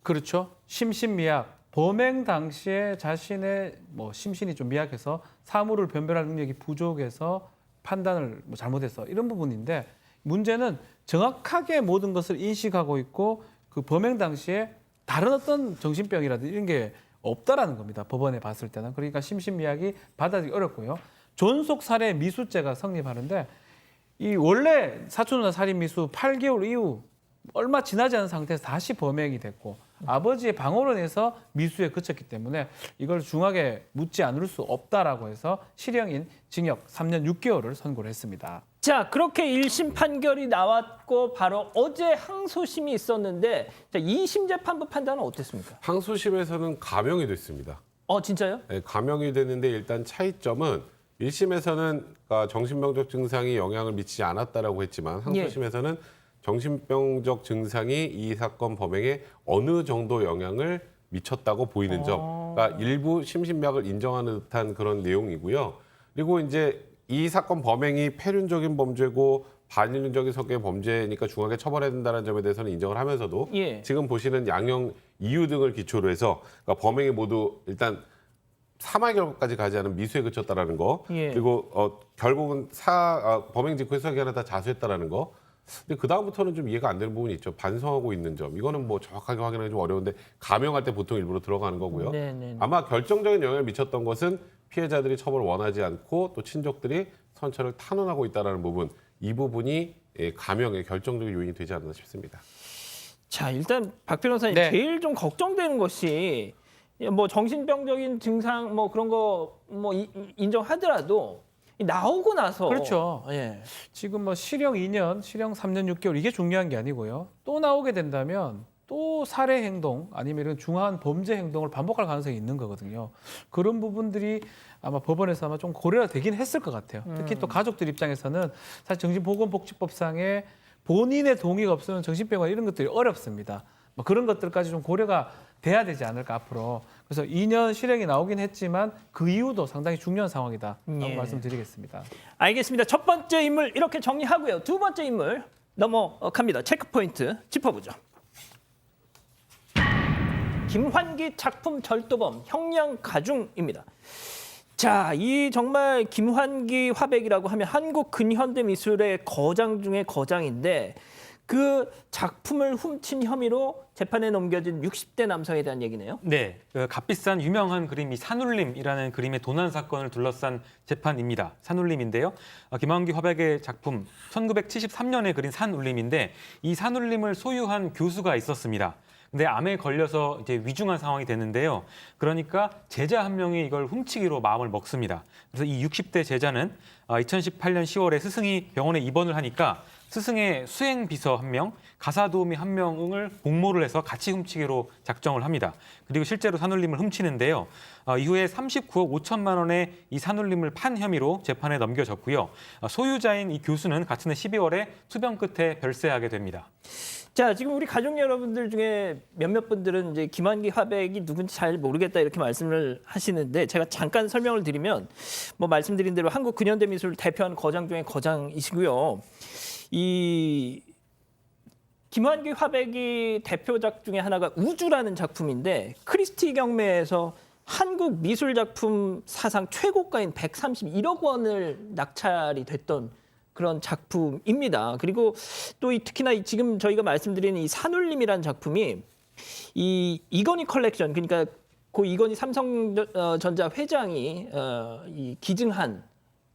S7: 그렇죠. 심신미약. 범행 당시에 자신의 뭐 심신이 좀 미약해서 사물을 변별할 능력이 부족해서 판단을 뭐 잘못해서 이런 부분인데 문제는 정확하게 모든 것을 인식하고 있고 그 범행 당시에 다른 어떤 정신병이라든지 이런 게 없다라는 겁니다. 법원에 봤을 때는. 그러니까 심신미약이 받아들이기 어렵고요. 존속 살해 미수죄가 성립하는데 이 원래 사촌 누나 살인 미수 8개월 이후 얼마 지나지 않은 상태에서 다시 범행이 됐고 아버지의 방어로 인해서 미수에 그쳤기 때문에 이걸 중하게 묻지 않을 수 없다라고 해서 실형인 징역 3년 6개월을 선고를 했습니다.
S1: 자, 그렇게 1심 판결이 나왔고 바로 어제 항소심이 있었는데 자, 2심 재판부 판단은 어땠습니까?
S4: 항소심에서는 감형이 됐습니다.
S1: 진짜요?
S4: 네, 감형이 됐는데 일단 차이점은 1심에서는 정신병적 증상이 영향을 미치지 않았다라고 했지만 항소심에서는 정신병적 증상이 이 사건 범행에 어느 정도 영향을 미쳤다고 보이는 점. 그러니까 일부 심신미약을 인정하는 듯한 그런 내용이고요. 그리고 이제 이 사건 범행이 폐륜적인 범죄고 반인륜적인 성격의 범죄니까 중하게 처벌해야 된다는 점에 대해서는 인정을 하면서도 지금 보시는 양형 이유 등을 기초로 해서 그러니까 범행이 모두 일단 사망 결과까지 가지 않은 미수에 그쳤다라는 거. 그리고 결국은 범행 직후 해석이 다 자수했다라는 거. 근데 그 다음부터는 좀 이해가 안 되는 부분이 있죠. 반성하고 있는 점. 이거는 뭐 정확하게 확인하기 좀 어려운데 감형할 때 보통 일부러 들어가는 거고요. 아마 결정적인 영향을 미쳤던 것은 피해자들이 처벌을 원하지 않고 또 친족들이 선처를 탄원하고 있다는 부분. 이 부분이 감형의 결정적인 요인이 되지 않나 싶습니다.
S1: 자, 일단 박 변호사님 제일 좀 걱정되는 것이 뭐 정신병적인 증상 뭐 그런 거 뭐 인정하더라도 나오고 나서
S7: 그렇죠. 지금 뭐 실형 2년, 실형 3년 6개월 이게 중요한 게 아니고요. 또 나오게 된다면 또 살해 행동 아니면 이런 중한 범죄 행동을 반복할 가능성이 있는 거거든요. 그런 부분들이 아마 법원에서 아마 좀 고려가 되긴 했을 것 같아요. 특히 또 가족들 입장에서는 사실 정신보건복지법상에 본인의 동의가 없으면 정신병원 이런 것들이 어렵습니다. 뭐 그런 것들까지 좀 고려가 돼야 되지 않을까 앞으로. 그래서 2년 실형이 나오긴 했지만 그 이유도 상당히 중요한 상황이다라고 말씀드리겠습니다.
S1: 알겠습니다. 첫 번째 인물 이렇게 정리하고요. 두 번째 인물 넘어갑니다. 체크포인트 짚어보죠. 김환기 작품 절도범 형량 가중입니다. 자, 이 정말 김환기 화백이라고 하면 한국 근현대미술의 거장 중의 거장인데 그 작품을 훔친 혐의로 재판에 넘겨진 60대 남성에 대한 얘기네요.
S3: 네, 그 값비싼 유명한 그림이 산울림이라는 그림의 도난 사건을 둘러싼 재판입니다. 산울림인데요. 김환기 화백의 작품 1973년에 그린 산울림인데 이 산울림을 소유한 교수가 있었습니다. 근데 암에 걸려서 이제 위중한 상황이 됐는데요. 그러니까 제자 한 명이 이걸 훔치기로 마음을 먹습니다. 그래서 이 60대 제자는 2018년 10월에 스승이 병원에 입원을 하니까 스승의 수행 비서 한 명, 가사 도우미 한 명을 공모를 해서 같이 훔치기로 작정을 합니다. 그리고 실제로 산울림을 훔치는데요. 이후에 39억 5천만 원의 이 산울림을 판 혐의로 재판에 넘겨졌고요. 소유자인 이 교수는 같은 해 12월에 투병 끝에 별세하게 됩니다.
S1: 자, 지금 우리 가족 여러분들 중에 몇몇 분들은 이제 김한기 화백이 누군지 잘 모르겠다 이렇게 말씀을 하시는데 제가 잠깐 설명을 드리면 뭐 말씀드린 대로 한국 근현대 미술을 대표하는 거장 중에 거장이시고요. 이 김한기 화백이 대표작 중에 하나가 우주라는 작품인데 크리스티 경매에서 한국 미술 작품 사상 최고가인 131억 원을 낙찰이 됐던 그런 작품입니다. 그리고 또 특히나 지금 저희가 말씀드리는 이 산울림이라는 작품이 이 이건희 컬렉션, 그러니까 고 이건희 삼성전자 회장이 이 기증한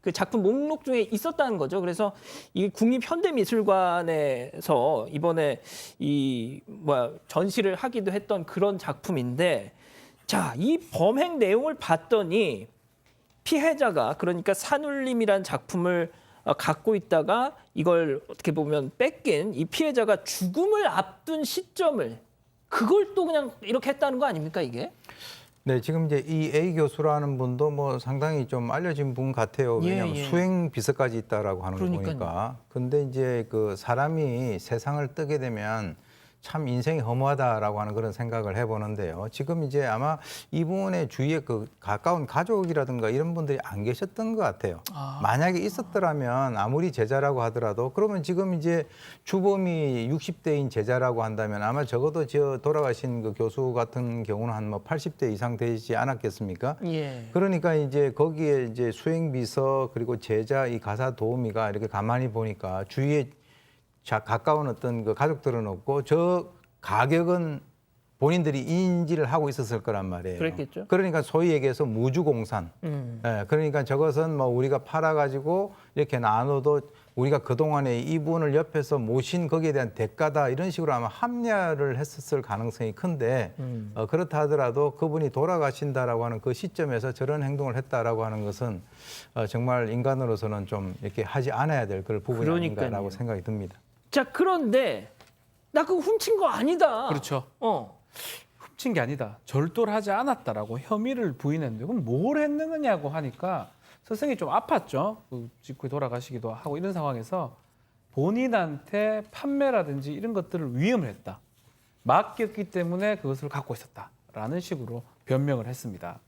S1: 그 작품 목록 중에 있었다는 거죠. 그래서 이 국립현대미술관에서 이번에 전시를 하기도 했던 그런 작품인데, 자, 이 범행 내용을 봤더니 피해자가 그러니까 산울림이라는 작품을 갖고 있다가 이걸 어떻게 보면 뺏긴 이 피해자가 죽음을 앞둔 시점을 그걸 또 그냥 이렇게 했다는 거 아닙니까 이게?
S8: 네, 지금 이제 이 A 교수라는 분도 뭐 상당히 좀 알려진 분 같아요. 왜냐하면 수행 비서까지 있다라고 하는 거 보니까. 근데 이제 그 사람이 세상을 뜨게 되면 참 인생이 허무하다라고 하는 그런 생각을 해보는데요. 지금 이제 아마 이분의 주위에 그 가까운 가족이라든가 이런 분들이 안 계셨던 것 같아요. 만약에 있었더라면 아무리 제자라고 하더라도 그러면 지금 이제 주범이 60대인 제자라고 한다면 아마 적어도 저 돌아가신 그 교수 같은 경우는 한 뭐 80대 이상 되지 않았겠습니까?
S1: 예.
S8: 그러니까 이제 거기에 이제 수행비서 그리고 제자 이 가사 도우미가 이렇게 가만히 보니까 주위에 가까운 어떤 그 가족들은 없고 저 가격은 본인들이 인지를 하고 있었을 거란 말이에요.
S1: 그랬겠죠.
S8: 그러니까 소위 얘기해서 무주공산. 예, 그러니까 저것은 뭐 우리가 팔아가지고 이렇게 나눠도 우리가 그동안에 이분을 옆에서 모신 거기에 대한 대가다 이런 식으로 아마 합리화를 했었을 가능성이 큰데 그렇다 하더라도 그분이 돌아가신다라고 하는 그 시점에서 저런 행동을 했다라고 하는 것은 정말 인간으로서는 좀 이렇게 하지 않아야 될 그런 부분이 아닌가라고 생각이 듭니다.
S1: 자, 그런데 나 그거 훔친 거 아니다.
S7: 그렇죠. 훔친 게 아니다. 절도를 하지 않았다라고 혐의를 부인했는데 그럼 뭘 했느냐고 하니까 스승이 좀 아팠죠. 직후에 돌아가시기도 하고 이런 상황에서 본인한테 판매라든지 이런 것들을 위임을 했다. 맡겼기 때문에 그것을 갖고 있었다라는 식으로 변명을 했습니다.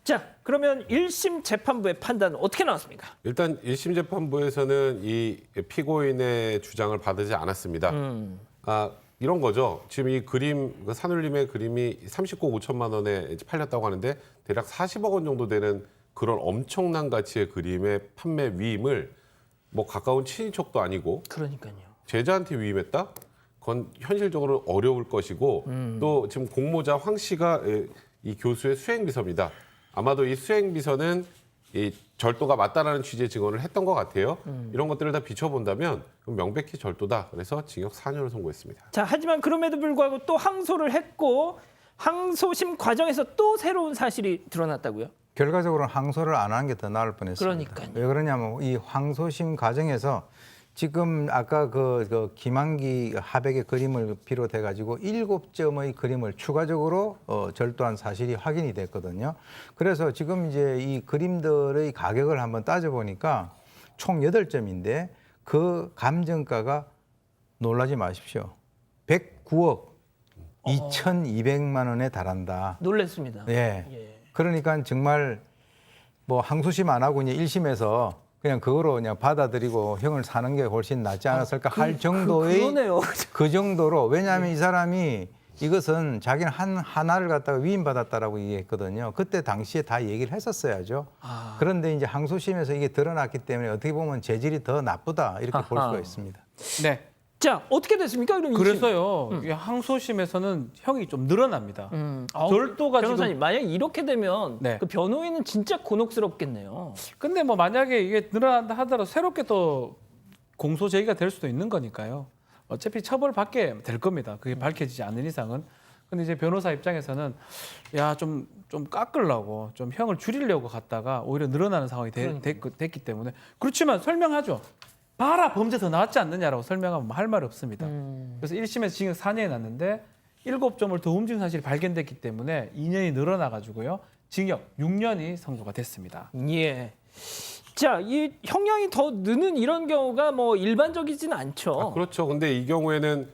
S1: 자, 그러면 1심 재판부의 판단은 어떻게 나왔습니까?
S4: 일단 1심 재판부에서는 이 피고인의 주장을 받지 않았습니다. 이런 거죠. 지금 이 그림, 산울림의 그림이 39억 5천만 원에 팔렸다고 하는데 대략 40억 원 정도 되는 그런 엄청난 가치의 그림의 판매 위임을 뭐 가까운 친인척도 아니고
S1: 그러니까요.
S4: 제자한테 위임했다? 그건 현실적으로 어려울 것이고 또 지금 공모자 황 씨가 이 교수의 수행비서입니다. 아마도 이 수행비서는 이 절도가 맞다라는 취지의 증언을 했던 것 같아요. 이런 것들을 다 비춰본다면 명백히 절도다. 그래서 징역 4년을 선고했습니다.
S1: 자, 하지만 그럼에도 불구하고 또 항소를 했고 항소심 과정에서 또 새로운 사실이 드러났다고요?
S8: 결과적으로는 항소를 안 하는 게 더 나을 뻔했습니다.
S1: 그러니까요.
S8: 왜 그러냐면 이 항소심 과정에서 지금 아까 그 김한기 화백의 그림을 비롯해 가지고 7점의 그림을 추가적으로 절도한 사실이 확인이 됐거든요. 그래서 지금 이제 이 그림들의 가격을 한번 따져 보니까 총 8점인데 그 감정가가 놀라지 마십시오. 109억 2,200만 원에 달한다.
S1: 놀랐습니다.
S8: 예. 그러니까 정말 뭐 항소심 안 하고 이제 1심에서 그냥 그거로 그냥 받아들이고 형을 사는 게 훨씬 낫지 않았을까 할 정도의
S1: 그러네요.
S8: 그 정도로 왜냐하면 이 사람이 이것은 자기는 하나를 갖다가 위임받았다라고 얘기했거든요. 그때 당시에 다 얘기를 했었어야죠. 그런데 이제 항소심에서 이게 드러났기 때문에 어떻게 보면 재질이 더 나쁘다 이렇게 볼 수가 있습니다.
S7: 네.
S1: 자, 어떻게 됐습니까? 그럼
S7: 그래서요. 이 항소심에서는 형이 좀 늘어납니다. 절도가
S1: 변호사님,
S7: 지금
S1: 만약 이렇게 되면
S7: 네.
S1: 그 변호인은 진짜 곤혹스럽겠네요.
S7: 근데 뭐 만약에 이게 늘어난다 하더라도 새롭게 또 공소 제기가 될 수도 있는 거니까요. 어차피 처벌받게 될 겁니다. 그게 밝혀지지 않는 이상은. 근데 이제 변호사 입장에서는 야, 좀 깎으려고 좀 형을 줄이려고 갔다가 오히려 늘어나는 상황이 됐기 때문에 그렇지만 설명하죠. 봐라, 범죄 더 나왔지 않느냐라고 설명하면 할 말이 없습니다. 그래서 1심에서 징역 4년이 났는데 7점을 더 움직인 사실이 발견됐기 때문에 2년이 늘어나 가지고요. 징역 6년이 선고가 됐습니다.
S1: 예. 자, 이 형량이 더 느는 이런 경우가 뭐 일반적이지는 않죠.
S4: 그렇죠. 근데 이 경우에는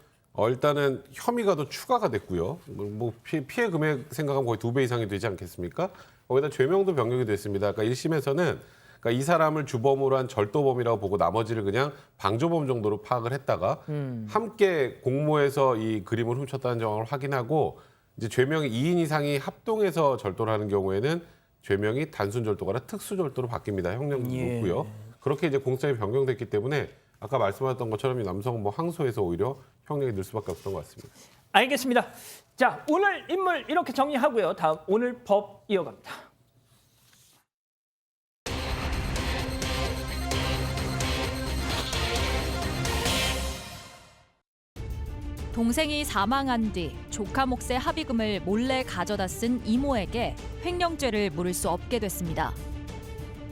S4: 일단은 혐의가 더 추가가 됐고요. 뭐 피해 금액 생각하면 거의 2배 이상이 되지 않겠습니까? 거기다 죄명도 변경이 됐습니다. 그러니까 1심에서는 그러니까 이 사람을 주범으로 한 절도범이라고 보고 나머지를 그냥 방조범 정도로 파악을 했다가 함께 공모해서 이 그림을 훔쳤다는 정황을 확인하고 이제 죄명이 2인 이상이 합동해서 절도를 하는 경우에는 죄명이 단순 절도가 아니라 특수 절도로 바뀝니다. 형량도 높고요. 그렇게 이제 공성이 변경됐기 때문에 아까 말씀하셨던 것처럼 이 남성은 뭐 항소해서 오히려 형량이 늘 수밖에 없었던 것 같습니다.
S1: 알겠습니다. 자, 오늘 인물 이렇게 정리하고요. 다음 오늘 법 이어갑니다.
S2: 동생이 사망한 뒤 조카 몫의 합의금을 몰래 가져다 쓴 이모에게 횡령죄를 물을 수 없게 됐습니다.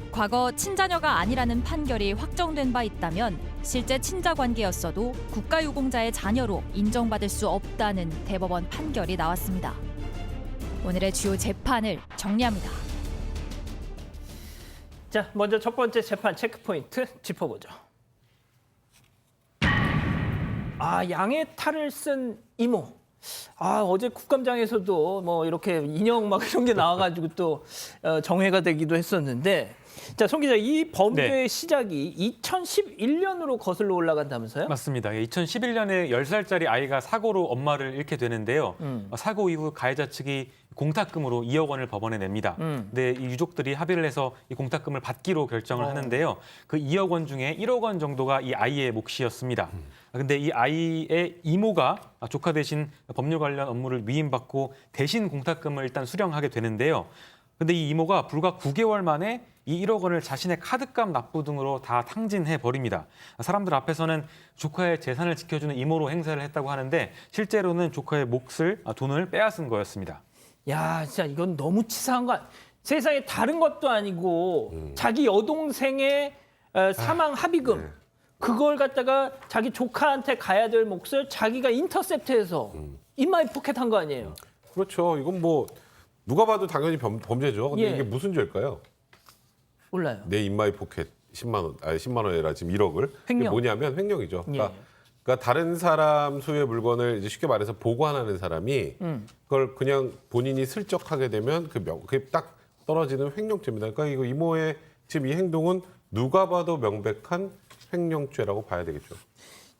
S2: 과거 친자녀가 아니라는 판결이 확정된 바 있다면 실제 친자 관계였어도 국가유공자의 자녀로 인정받을 수 없다는 대법원 판결이 나왔습니다. 오늘의 주요 재판을 정리합니다.
S1: 자, 먼저 첫 번째 재판 체크포인트 짚어보죠. 양의 탈을 쓴 이모. 어제 국감장에서도 뭐 이렇게 인형 막 이런 게 나와가지고 또 정회가 되기도 했었는데, 자, 송 기자, 이 범죄의 시작이 2011년으로 거슬러 올라간다면서요?
S3: 맞습니다. 2011년에 10살짜리 아이가 사고로 엄마를 잃게 되는데요. 사고 이후 가해자 측이 공탁금으로 2억 원을 법원에 냅니다. 근데 이 유족들이 합의를 해서 이 공탁금을 받기로 결정을 하는데요. 그 2억 원 중에 1억 원 정도가 이 아이의 몫이었습니다. 근데 이 아이의 이모가 조카 대신 법률 관련 업무를 위임받고 대신 공탁금을 일단 수령하게 되는데요. 근데 이 이모가 불과 9개월 만에 이 1억 원을 자신의 카드값 납부 등으로 다 탕진해 버립니다. 사람들 앞에서는 조카의 재산을 지켜주는 이모로 행세를 했다고 하는데 실제로는 조카의 몫을, 돈을 빼앗은 거였습니다.
S1: 야, 진짜 이건 너무 치사한 거 세상에 다른 것도 아니고 자기 여동생의 사망 합의금 그걸 갖다가 자기 조카한테 가야 될 몫을 자기가 인터셉트해서 인마이 포켓한 거 아니에요?
S4: 그렇죠. 이건 뭐 누가 봐도 당연히 범죄죠. 근데
S1: 예.
S4: 이게 무슨 죄일까요?
S1: 몰라요.
S4: 내 인마이 포켓 10만 원이라 지금 1억을.
S1: 횡령.
S4: 이게 뭐냐면 횡령이죠.
S1: 예.
S4: 그러니까 다른 사람 소유의 물건을 이제 쉽게 말해서 보관하는 사람이 그걸 그냥 본인이 슬쩍 하게 되면 그게 딱 떨어지는 횡령죄입니다. 그러니까 이거 이모의 지금 이 행동은 누가 봐도 명백한 횡령죄라고 봐야 되겠죠.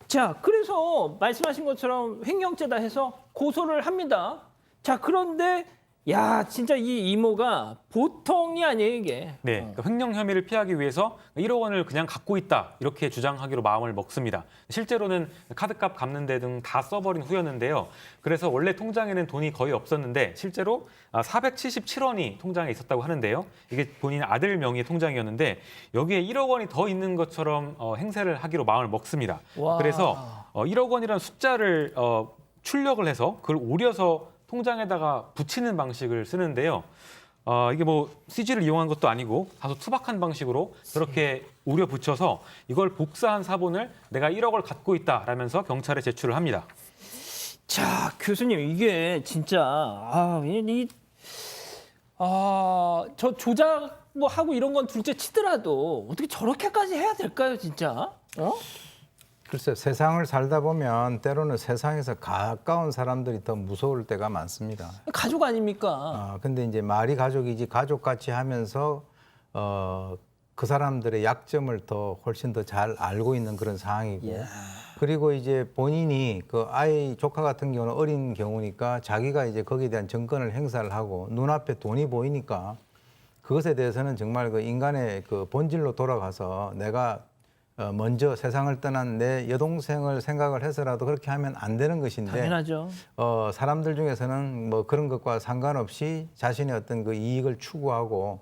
S1: 자, 그래서 말씀하신 것처럼 횡령죄다 해서 고소를 합니다. 자, 그런데 야, 진짜 이 이모가 보통이 아니에요, 이게.
S3: 네, 그러니까 횡령 혐의를 피하기 위해서 1억 원을 그냥 갖고 있다 이렇게 주장하기로 마음을 먹습니다. 실제로는 카드값 갚는 데 등 다 써버린 후였는데요. 그래서 원래 통장에는 돈이 거의 없었는데 실제로 477원이 통장에 있었다고 하는데요. 이게 본인 아들 명의의 통장이었는데 여기에 1억 원이 더 있는 것처럼 행세를 하기로 마음을 먹습니다.
S1: 와.
S3: 그래서 1억 원이라는 숫자를 출력을 해서 그걸 오려서 통장에다가 붙이는 방식을 쓰는데요. 이게 뭐 CG를 이용한 것도 아니고 다소 투박한 방식으로 그렇게 우려 붙여서 이걸 복사한 사본을 내가 1억을 갖고 있다라면서 경찰에 제출을 합니다.
S1: 자, 교수님, 이게 진짜 저 조작 뭐 하고 이런 건 둘째 치더라도 어떻게 저렇게까지 해야 될까요, 진짜?
S8: 글쎄, 세상을 살다 보면 때로는 세상에서 가까운 사람들이 더 무서울 때가 많습니다.
S1: 가족 아닙니까?
S8: 근데 이제 말이 가족이지 가족같이 하면서 그 사람들의 약점을 더 훨씬 더 잘 알고 있는 그런 상황이고, 그리고 이제 본인이 그 아이 조카 같은 경우는 어린 경우니까 자기가 이제 거기에 대한 정권을 행사를 하고 눈앞에 돈이 보이니까 그것에 대해서는 정말 그 인간의 그 본질로 돌아가서 내가 먼저 세상을 떠난 내 여동생을 생각을 해서라도 그렇게 하면 안 되는 것인데,
S1: 당연하죠.
S8: 사람들 중에서는 뭐 그런 것과 상관없이 자신의 어떤 그 이익을 추구하고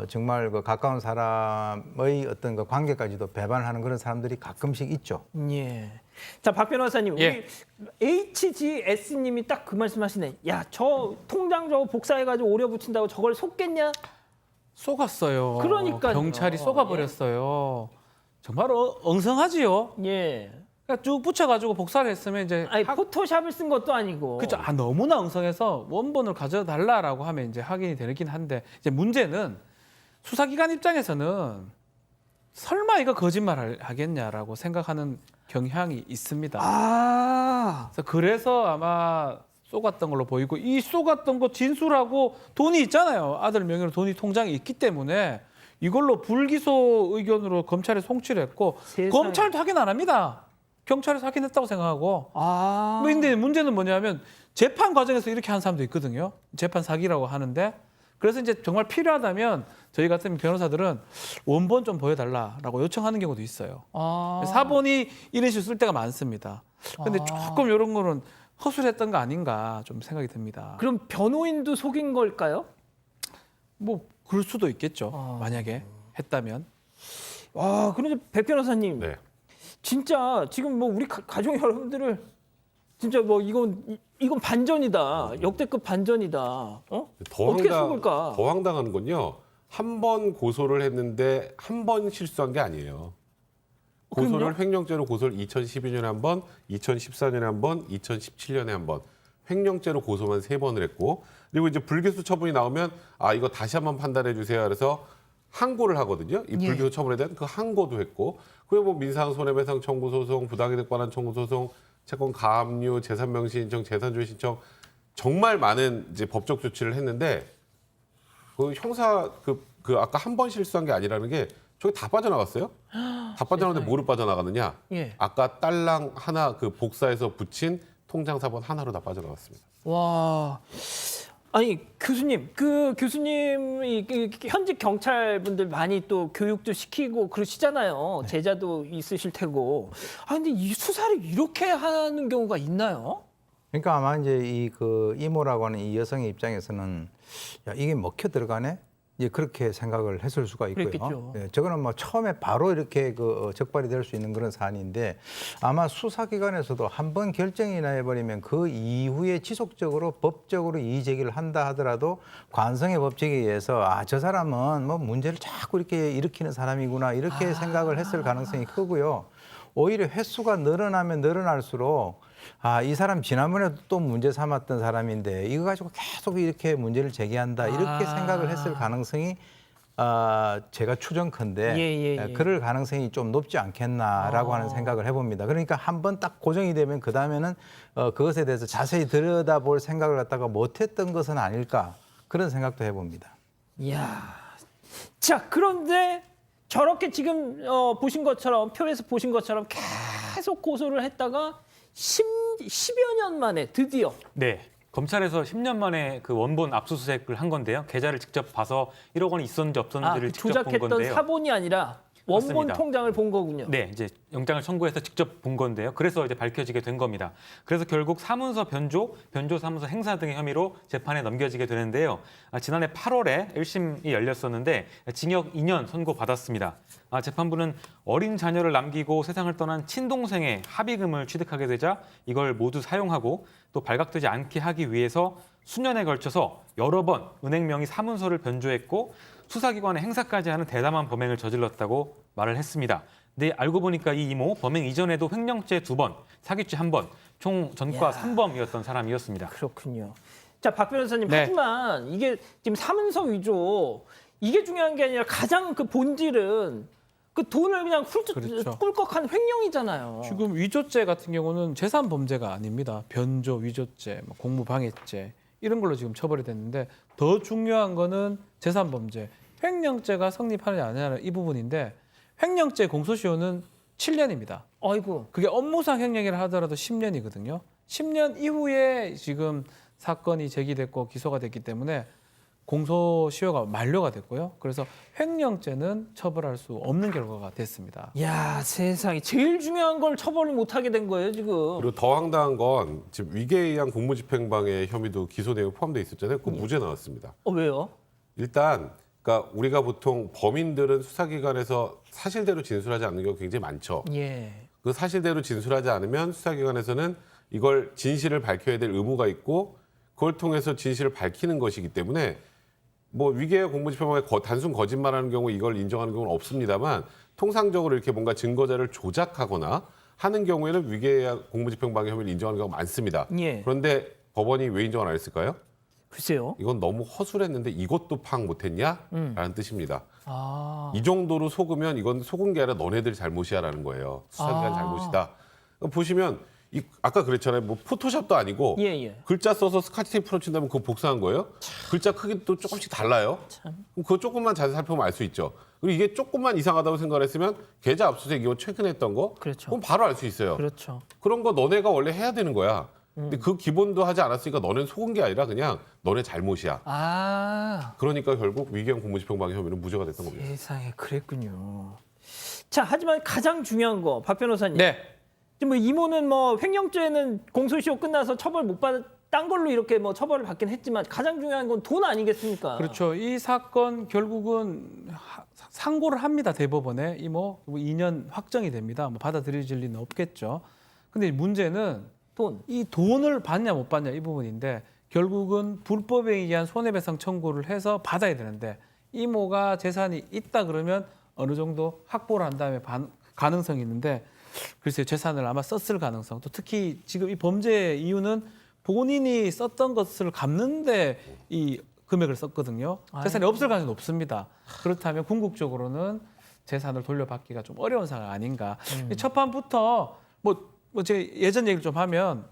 S8: 정말 그 가까운 사람의 어떤 그 관계까지도 배반하는 그런 사람들이 가끔씩 있죠.
S1: 예. 자, 박 변호사님,
S7: 예.
S1: 우리 HGS님이 딱 그 말씀하시네. 야, 저 통장 저거 복사해가지고 오려 붙인다고 저걸 속겠냐?
S7: 쏘갔어요.
S1: 그러니까요.
S7: 경찰이 쏘가버렸어요. 정말 엉성하지요.
S1: 예.
S7: 그러니까 쭉 붙여가지고 복사를 했으면 이제
S1: 아니 포토샵을 쓴 것도 아니고.
S7: 그죠. 너무나 엉성해서 원본을 가져달라라고 하면 이제 확인이 되긴 한데 이제 문제는 수사기관 입장에서는 설마 이거 거짓말 하겠냐라고 생각하는 경향이 있습니다.
S1: 아.
S7: 그래서 아마 쏘갔던 걸로 보이고 이 쏘갔던 거 진술하고 돈이 있잖아요. 아들 명의로 돈이 통장에 있기 때문에 이걸로 불기소 의견으로 검찰에 송치를 했고
S1: 세상에.
S7: 검찰도 확인 안 합니다. 경찰에서 확인했다고 생각하고.
S1: 아.
S7: 근데 문제는 뭐냐면 재판 과정에서 이렇게 한 사람도 있거든요. 재판 사기라고 하는데 그래서 이제 정말 필요하다면 저희 같은 변호사들은 원본 좀 보여달라라고 요청하는 경우도 있어요.
S1: 아.
S7: 사본이 이런 식으로 쓸 때가 많습니다. 근데 조금 이런 거는 허술했던 거 아닌가 좀 생각이 듭니다.
S1: 그럼 변호인도 속인 걸까요?
S7: 뭐 그럴 수도 있겠죠. 만약에 했다면.
S1: 와, 그런데 백 변호사님,
S4: 네.
S1: 진짜 지금 뭐 우리 가족 여러분들을 진짜 뭐 이건 반전이다, 역대급 반전이다. 어떻게 속을까?
S4: 더 황당한 건요. 한 번 고소를 했는데 한 번 실수한 게 아니에요. 고소를
S1: 그럼요?
S4: 횡령죄로 고소를 2012년에 한 번, 2014년에 한 번, 2017년에 한 번. 횡령죄로 고소만 3번을 했고 그리고 이제 불기소 처분이 나오면 이거 다시 한번 판단해 주세요. 그래서 항고를 하거든요. 이 불기소 처분에 대한 그 항고도 했고 그리고 뭐 민사상 손해배상 청구 소송, 부당이득 관한 청구 소송, 채권 가압류, 재산 명시 신청, 재산조회 신청 정말 많은 이제 법적 조치를 했는데 그 형사 그 아까 한 번 실수한 게 아니라는 게 저게 다 빠져나갔어요. 다 빠져나갔는데 뭐로 빠져나가느냐?
S1: 예.
S4: 아까 딸랑 하나 그 복사해서 붙인 통장 사본 하나로 다 빠져나갔습니다.
S1: 와. 아니 교수님, 그 교수님이 현직 경찰분들 많이 또 교육도 시키고 그러시잖아요. 제자도 있으실 테고. 근데 이 수사를 이렇게 하는 경우가 있나요?
S8: 그러니까 아마 이제 이 그 이모라고 하는 이 여성의 입장에서는 야, 이게 먹혀 들어가네? 이제 그렇게 생각을 했을 수가 있고요.
S1: 그랬겠죠.
S8: 예, 저거는 뭐 처음에 바로 이렇게 적발이 될 수 있는 그런 사안인데 아마 수사기관에서도 한 번 결정이 나해버리면 그 이후에 지속적으로 법적으로 이의 제기를 한다 하더라도 관성의 법칙에 의해서 저 사람은 뭐 문제를 자꾸 이렇게 일으키는 사람이구나 이렇게 생각을 했을 가능성이 크고요. 오히려 횟수가 늘어나면 늘어날수록 이 사람 지난번에도 또 문제 삼았던 사람인데 이거 가지고 계속 이렇게 문제를 제기한다 이렇게 생각을 했을 가능성이 제가 추정컨대
S1: 예.
S8: 그럴 가능성이 좀 높지 않겠나라고 하는 생각을 해봅니다. 그러니까 한 번 딱 고정이 되면 그 다음에는 그것에 대해서 자세히 들여다볼 생각을 갖다가 못했던 것은 아닐까 그런 생각도 해봅니다.
S1: 이야. 자, 그런데 저렇게 지금 보신 것처럼 표에서 보신 것처럼 계속 고소를 했다가 10여 년 만에 드디어
S3: 네. 검찰에서 10년 만에 그 원본 압수수색을 한 건데요. 계좌를 직접 봐서 1억 원이 있었는지 없었는지를 직접 본
S1: 조작했던
S3: 건데요.
S1: 사본이 아니라 원본
S3: 맞습니다.
S1: 통장을 본 거군요.
S3: 네, 이제 영장을 청구해서 직접 본 건데요. 그래서 이제 밝혀지게 된 겁니다. 그래서 결국 사문서 변조, 변조 사문서 행사 등의 혐의로 재판에 넘겨지게 되는데요. 지난해 8월에 1심이 열렸었는데 징역 2년 선고받았습니다. 재판부는 어린 자녀를 남기고 세상을 떠난 친동생의 합의금을 취득하게 되자 이걸 모두 사용하고 또 발각되지 않게 하기 위해서 수년에 걸쳐서 여러 번 은행 명의 사문서를 변조했고 수사기관의 행사까지 하는 대담한 범행을 저질렀다고 말을 했습니다. 근데 알고 보니까 이 이모 범행 이전에도 횡령죄 2번, 사기죄 1번, 총 전과 3범이었던 사람이었습니다.
S1: 그렇군요. 자, 박 변호사님,
S7: 네.
S1: 하지만 이게 지금 사문서 위조 이게 중요한 게 아니라 가장 그 본질은 그 돈을 그냥
S7: 그렇죠.
S1: 꿀꺽한 횡령이잖아요.
S7: 지금 위조죄 같은 경우는 재산 범죄가 아닙니다. 변조, 위조죄, 공무방해죄 이런 걸로 지금 처벌이 됐는데 더 중요한 거는 재산 범죄, 횡령죄가 성립하느냐 안 하느냐 이 부분인데 횡령죄 공소시효는 7년입니다.
S1: 아이고.
S7: 그게 업무상 횡령이라 하더라도 10년이거든요. 10년 이후에 지금 사건이 제기됐고 기소가 됐기 때문에 공소시효가 만료가 됐고요. 그래서 횡령죄는 처벌할 수 없는 결과가 됐습니다.
S1: 야, 세상에 제일 중요한 걸 처벌을 못 하게 된 거예요, 지금.
S4: 그리고 더 황당한 건 지금 위계에 의한 공무집행방해 혐의도 기소 내용 포함되어 있었잖아요. 그 무죄 나왔습니다.
S1: 왜요?
S4: 일단 그러니까 우리가 보통 범인들은 수사기관에서 사실대로 진술하지 않는 경우가 굉장히 많죠.
S1: 예.
S4: 그 사실대로 진술하지 않으면 수사기관에서는 이걸 진실을 밝혀야 될 의무가 있고 그걸 통해서 진실을 밝히는 것이기 때문에 뭐 위계의 공무집행방해 단순 거짓말하는 경우 이걸 인정하는 경우는 없습니다만 통상적으로 이렇게 뭔가 증거자를 조작하거나 하는 경우에는 위계의 공무집행방해 혐의를 인정하는 경우가 많습니다.
S1: 예.
S4: 그런데 법원이 왜 인정을 안 했을까요?
S1: 글쎄요.
S4: 이건 너무 허술했는데 이것도 파악 못했냐? 라는 뜻입니다.
S1: 아.
S4: 이 정도로 속으면 이건 속은 게 아니라 너네들 잘못이야라는 거예요. 수사기관 잘못이다. 보시면 아까 그랬잖아요. 뭐 포토샵도 아니고
S1: 예, 예.
S4: 글자 써서 스카치 테이프 붙인다면 그거 복사한 거예요. 글자 크기도 조금씩 달라요. 그럼 그거 조금만 자세히 살펴보면 알 수 있죠. 그리고 이게 조금만 이상하다고 생각을 했으면 계좌 압수수색 이거 최근에 했던 거
S1: 그렇죠.
S4: 그럼 바로 알 수 있어요.
S1: 그렇죠.
S4: 그런 거 너네가 원래 해야 되는 거야. 근데 그 기본도 하지 않았으니까 너네는 속은 게 아니라 그냥 너네 잘못이야.
S1: 아.
S4: 그러니까 결국 위계형 공무집행방해 혐의는 무죄가 됐던 겁니다.
S1: 세상에 그랬군요. 자, 하지만 가장 중요한 거, 박 변호사님.
S7: 네.
S1: 지금 뭐 이모는 뭐 횡령죄는 공소시효 끝나서 처벌 못 받, 딴 걸로 이렇게 뭐 처벌을 받긴 했지만 가장 중요한 건 돈 아니겠습니까?
S7: 그렇죠. 이 사건 결국은 상고를 합니다. 대법원에 이모 2년 확정이 됩니다. 뭐 받아들여질 리는 없겠죠. 근데 문제는
S1: 돈.
S7: 이 돈을 받냐 못 받냐 이 부분인데 결국은 불법에 의한 손해배상 청구를 해서 받아야 되는데 이모가 재산이 있다 그러면 어느 정도 확보를 한 다음에 가능성이 있는데 글쎄요 재산을 아마 썼을 가능성 또 특히 지금 이 범죄 이유는 본인이 썼던 것을 갚는데 이 금액을 썼거든요. 재산이 없을 가능성이 높습니다. 그렇다면 궁극적으로는 재산을 돌려받기가 좀 어려운 상황 아닌가. 첫 판부터 뭐 제가 예전 얘기를 좀 하면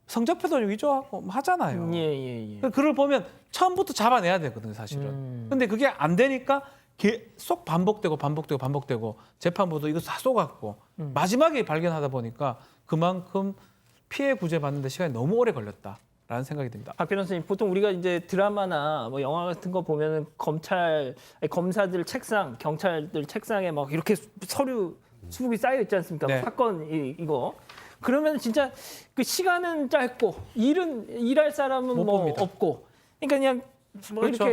S7: 성적표도 위조하고 하잖아요.
S1: 예.
S7: 그걸 보면 처음부터 잡아내야 되거든요, 사실은. 근데 그게 안 되니까 계속 반복되고 재판부도 이거 다 쏘갖고 마지막에 발견하다 보니까 그만큼 피해 구제 받는데 시간이 너무 오래 걸렸다라는 생각이 듭니다.
S1: 박 변호사님, 보통 우리가 이제 드라마나 뭐 영화 같은 거 보면은 검사들 책상, 경찰들 책상에 막 이렇게 서류 수북이 쌓여 있지 않습니까?
S7: 네.
S1: 사건 이거. 그러면 진짜 그 시간은 짧고 일할 사람은
S7: 못
S1: 뭐
S7: 봅니다.
S1: 없고. 그러니까 그냥 뭐
S7: 그렇죠.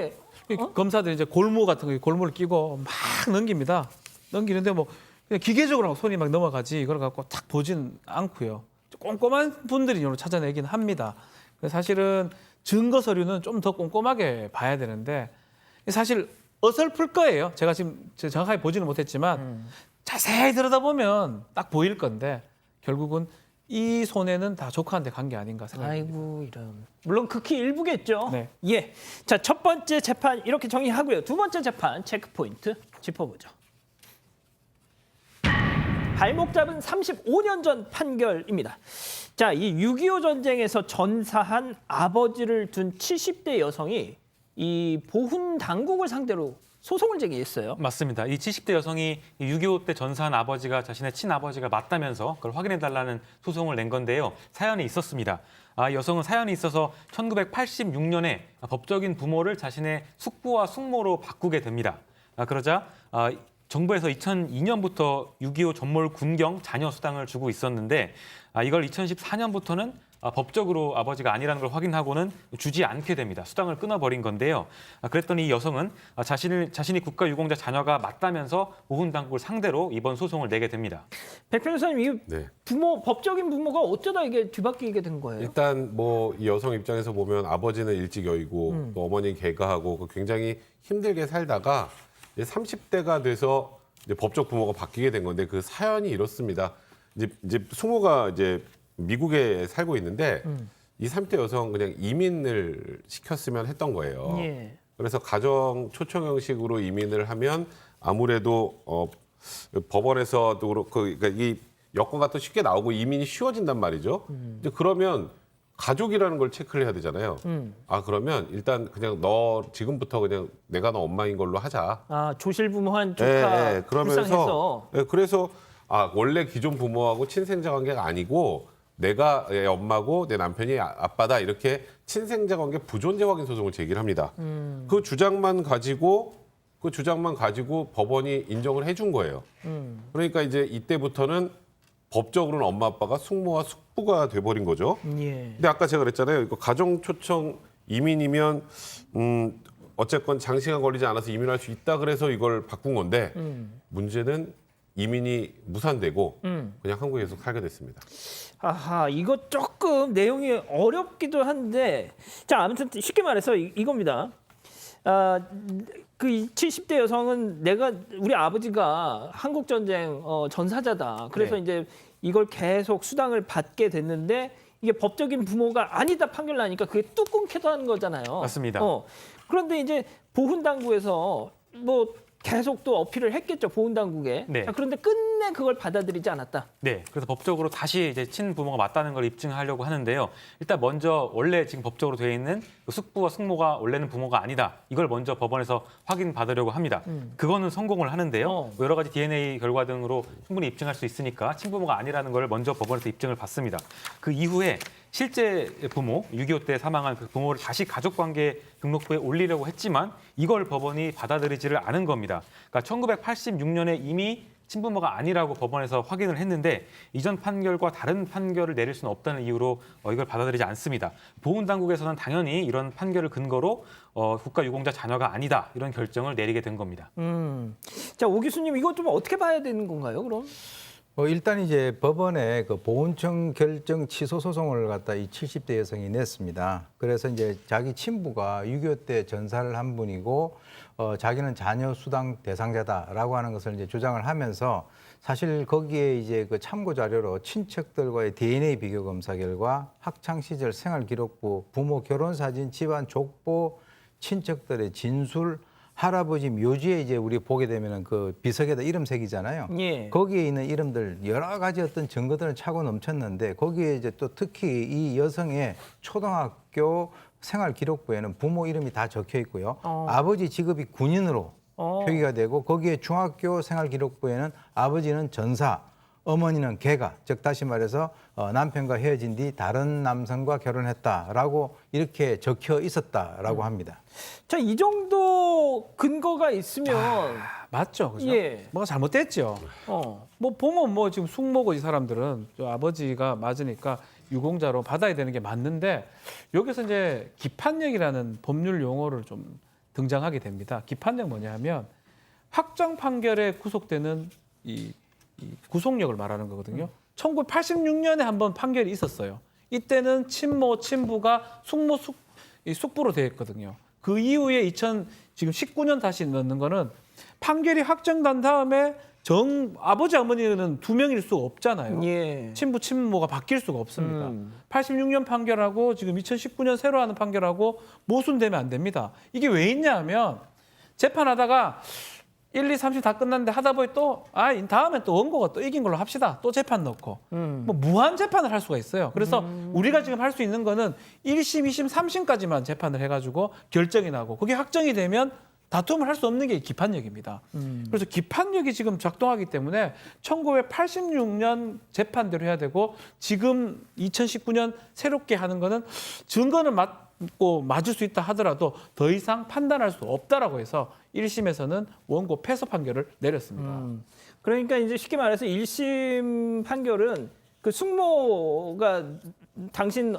S1: 이렇게
S7: 검사들이 이제 골무 같은 거 골무를 끼고 막 넘깁니다. 넘기는데 뭐 그냥 기계적으로 막 손이 막 넘어가지 이걸 갖고 탁 보진 않고요. 꼼꼼한 분들이 이걸 찾아내긴 합니다. 그래서 사실은 증거 서류는 좀 더 꼼꼼하게 봐야 되는데 사실 어설플 거예요. 제가 지금 정확하게 보지는 못했지만 자세히 들여다보면 딱 보일 건데 결국은 이 손해는 다 조카한테 간 게 아닌가 생각합니다.
S1: 아이고 이런. 물론 극히 일부겠죠.
S7: 네.
S1: 예. 자, 첫 번째 재판 이렇게 정리하고요. 두 번째 재판 체크 포인트 짚어보죠. 발목 잡은 35년 전 판결입니다. 자, 이 6.25 전쟁에서 전사한 아버지를 둔 70대 여성이 이 보훈 당국을 상대로 소송을 제기했어요.
S3: 맞습니다. 이 70대 여성이 6.25 때 전사한 아버지가 자신의 친아버지가 맞다면서 그걸 확인해달라는 소송을 낸 건데요. 사연이 있었습니다. 여성은 사연이 있어서 1986년에 법적인 부모를 자신의 숙부와 숙모로 바꾸게 됩니다. 그러자 정부에서 2002년부터 6.25 전몰 군경 자녀 수당을 주고 있었는데 이걸 2014년부터는 법적으로 아버지가 아니라는 걸 확인하고는 주지 않게 됩니다. 수당을 끊어버린 건데요. 그랬더니 이 여성은 자신이 국가유공자 자녀가 맞다면서 보훈당국을 상대로 이번 소송을 내게 됩니다.
S1: 백 변호사님, 이
S4: 네.
S1: 법적인 부모가 어쩌다 이게 뒤바뀌게 된 거예요?
S4: 일단 뭐 이 여성 입장에서 보면 아버지는 일찍 여의고 또 어머니 개가하고 굉장히 힘들게 살다가 이제 30대가 돼서 이제 법적 부모가 바뀌게 된 건데 그 사연이 이렇습니다. 이제 숙모가 이제 미국에 살고 있는데 이 30대 여성 그냥 이민을 시켰으면 했던 거예요.
S1: 예.
S4: 그래서 가정 초청 형식으로 이민을 하면 아무래도 법원에서도 그렇고 그러니까 이 여건가 또 쉽게 나오고 이민이 쉬워진단 말이죠. 이제 그러면 가족이라는 걸 체크를 해야 되잖아요. 그러면 일단 그냥 너 지금부터 그냥 내가 너 엄마인 걸로 하자.
S1: 조실부모한 조카 불쌍해서.
S4: 그래서 원래 기존 부모하고 친생자 관계가 아니고 내가 애 엄마고 내 남편이 아빠다 이렇게 친생자 관계 부존재 확인 소송을 제기를 합니다. 그 주장만 가지고 법원이 인정을 해준 거예요. 그러니까 이제 이때부터는 법적으로는 엄마 아빠가 숙모와 숙부가 돼버린 거죠.
S1: 예.
S4: 근데 아까 제가 그랬잖아요. 이거 가정 초청 이민이면 어쨌건 장시간 걸리지 않아서 이민할 수 있다 그래서 이걸 바꾼 건데 문제는 이민이 무산되고 그냥 한국에 계속 살게 됐습니다.
S1: 아하, 이거 조금 내용이 어렵기도 한데, 자, 아무튼 쉽게 말해서 이겁니다. 그 70대 여성은 우리 아버지가 한국 전쟁 전사자다. 그래서
S3: 네.
S1: 이제 이걸 계속 수당을 받게 됐는데 이게 법적인 부모가 아니다 판결 나니까 그게 뚝 끊기도 거잖아요.
S3: 맞습니다.
S1: 그런데 이제 보훈당국에서 뭐 계속 또 어필을 했겠죠, 보훈당국에.
S3: 네.
S1: 자, 그런데 끝내 그걸 받아들이지 않았다.
S3: 네, 그래서 법적으로 다시 이제 친부모가 맞다는 걸 입증하려고 하는데요. 일단 먼저 원래 지금 법적으로 되어 있는 그 숙부와 숙모가 원래는 부모가 아니다. 이걸 먼저 법원에서 확인받으려고 합니다. 그거는 성공을 하는데요. 여러 가지 DNA 결과 등으로 충분히 입증할 수 있으니까 친부모가 아니라는 걸 먼저 법원에서 입증을 받습니다. 그 이후에 실제 부모, 6.25 때 사망한 그 부모를 다시 가족관계 등록부에 올리려고 했지만 이걸 법원이 받아들이지를 않은 겁니다. 그러니까 1986년에 이미 친부모가 아니라고 법원에서 확인을 했는데 이전 판결과 다른 판결을 내릴 수는 없다는 이유로 이걸 받아들이지 않습니다. 보훈당국에서는 당연히 이런 판결을 근거로 국가유공자 자녀가 아니다 이런 결정을 내리게 된 겁니다.
S1: 자, 오 교수님, 이거 좀 어떻게 봐야 되는 건가요, 그럼?
S8: 일단 이제 법원에 그 보훈청 결정 취소 소송을 갖다 이 70대 여성이 냈습니다. 그래서 이제 자기 친부가 6.25 때 전사를 한 분이고 자기는 자녀 수당 대상자다라고 하는 것을 이제 주장을 하면서 사실 거기에 이제 그 참고 자료로 친척들과의 DNA 비교 검사 결과 학창 시절 생활기록부, 부모 결혼 사진, 집안 족보, 친척들의 진술, 할아버지 묘지에 이제 우리 보게 되면은 그 비석에다 이름색이잖아요.
S1: 예.
S8: 거기에 있는 이름들 여러 가지 어떤 증거들은 차고 넘쳤는데 거기에 이제 또 특히 이 여성의 초등학교 생활 기록부에는 부모 이름이 다 적혀 있고요. 아버지 직업이 군인으로 표기가 되고 거기에 중학교 생활 기록부에는 아버지는 전사, 어머니는 개가, 즉 다시 말해서 남편과 헤어진 뒤 다른 남성과 결혼했다라고 이렇게 적혀 있었다라고 합니다.
S1: 자, 이 정도 근거가 있으면
S7: 맞죠, 그죠?
S1: 예.
S7: 뭐가 잘못됐죠. 뭐 보면 뭐 지금 숙모고 이 사람들은 저 아버지가 맞으니까 유공자로 받아야 되는 게 맞는데 여기서 이제 기판력이라는 법률 용어를 좀 등장하게 됩니다. 기판력 뭐냐면 확정 판결에 구속되는 이 구속력을 말하는 거거든요. 1986년에 한번 판결이 있었어요. 이때는 친모, 친부가 숙부로 되어 있거든요. 그 이후에 지금 19년 다시 넣는 거는 판결이 확정된 다음에 아버지, 어머니는 두 명일 수가 없잖아요.
S1: 예.
S7: 친부, 친모가 바뀔 수가 없습니다. 86년 판결하고 지금 2019년 새로 하는 판결하고 모순되면 안 됩니다. 이게 왜 있냐 하면 재판하다가 1, 2, 3심 다 끝났는데 하다 보니 또 다음에 또 원고가 또 이긴 걸로 합시다. 또 재판 넣고. 뭐 무한 재판을 할 수가 있어요. 그래서 우리가 지금 할 수 있는 거는 1심, 2심, 3심까지만 재판을 해가지고 결정이 나고 그게 확정이 되면 다툼을 할 수 없는 게 기판력입니다. 그래서 기판력이 지금 작동하기 때문에 1986년 재판대로 해야 되고 지금 2019년 새롭게 하는 거는 증거는 맞고 맞을 수 있다 하더라도 더 이상 판단할 수 없다라고 해서 1심에서는 원고 패소 판결을 내렸습니다.
S1: 그러니까 이제 쉽게 말해서 1심 판결은 그 숙모가 당신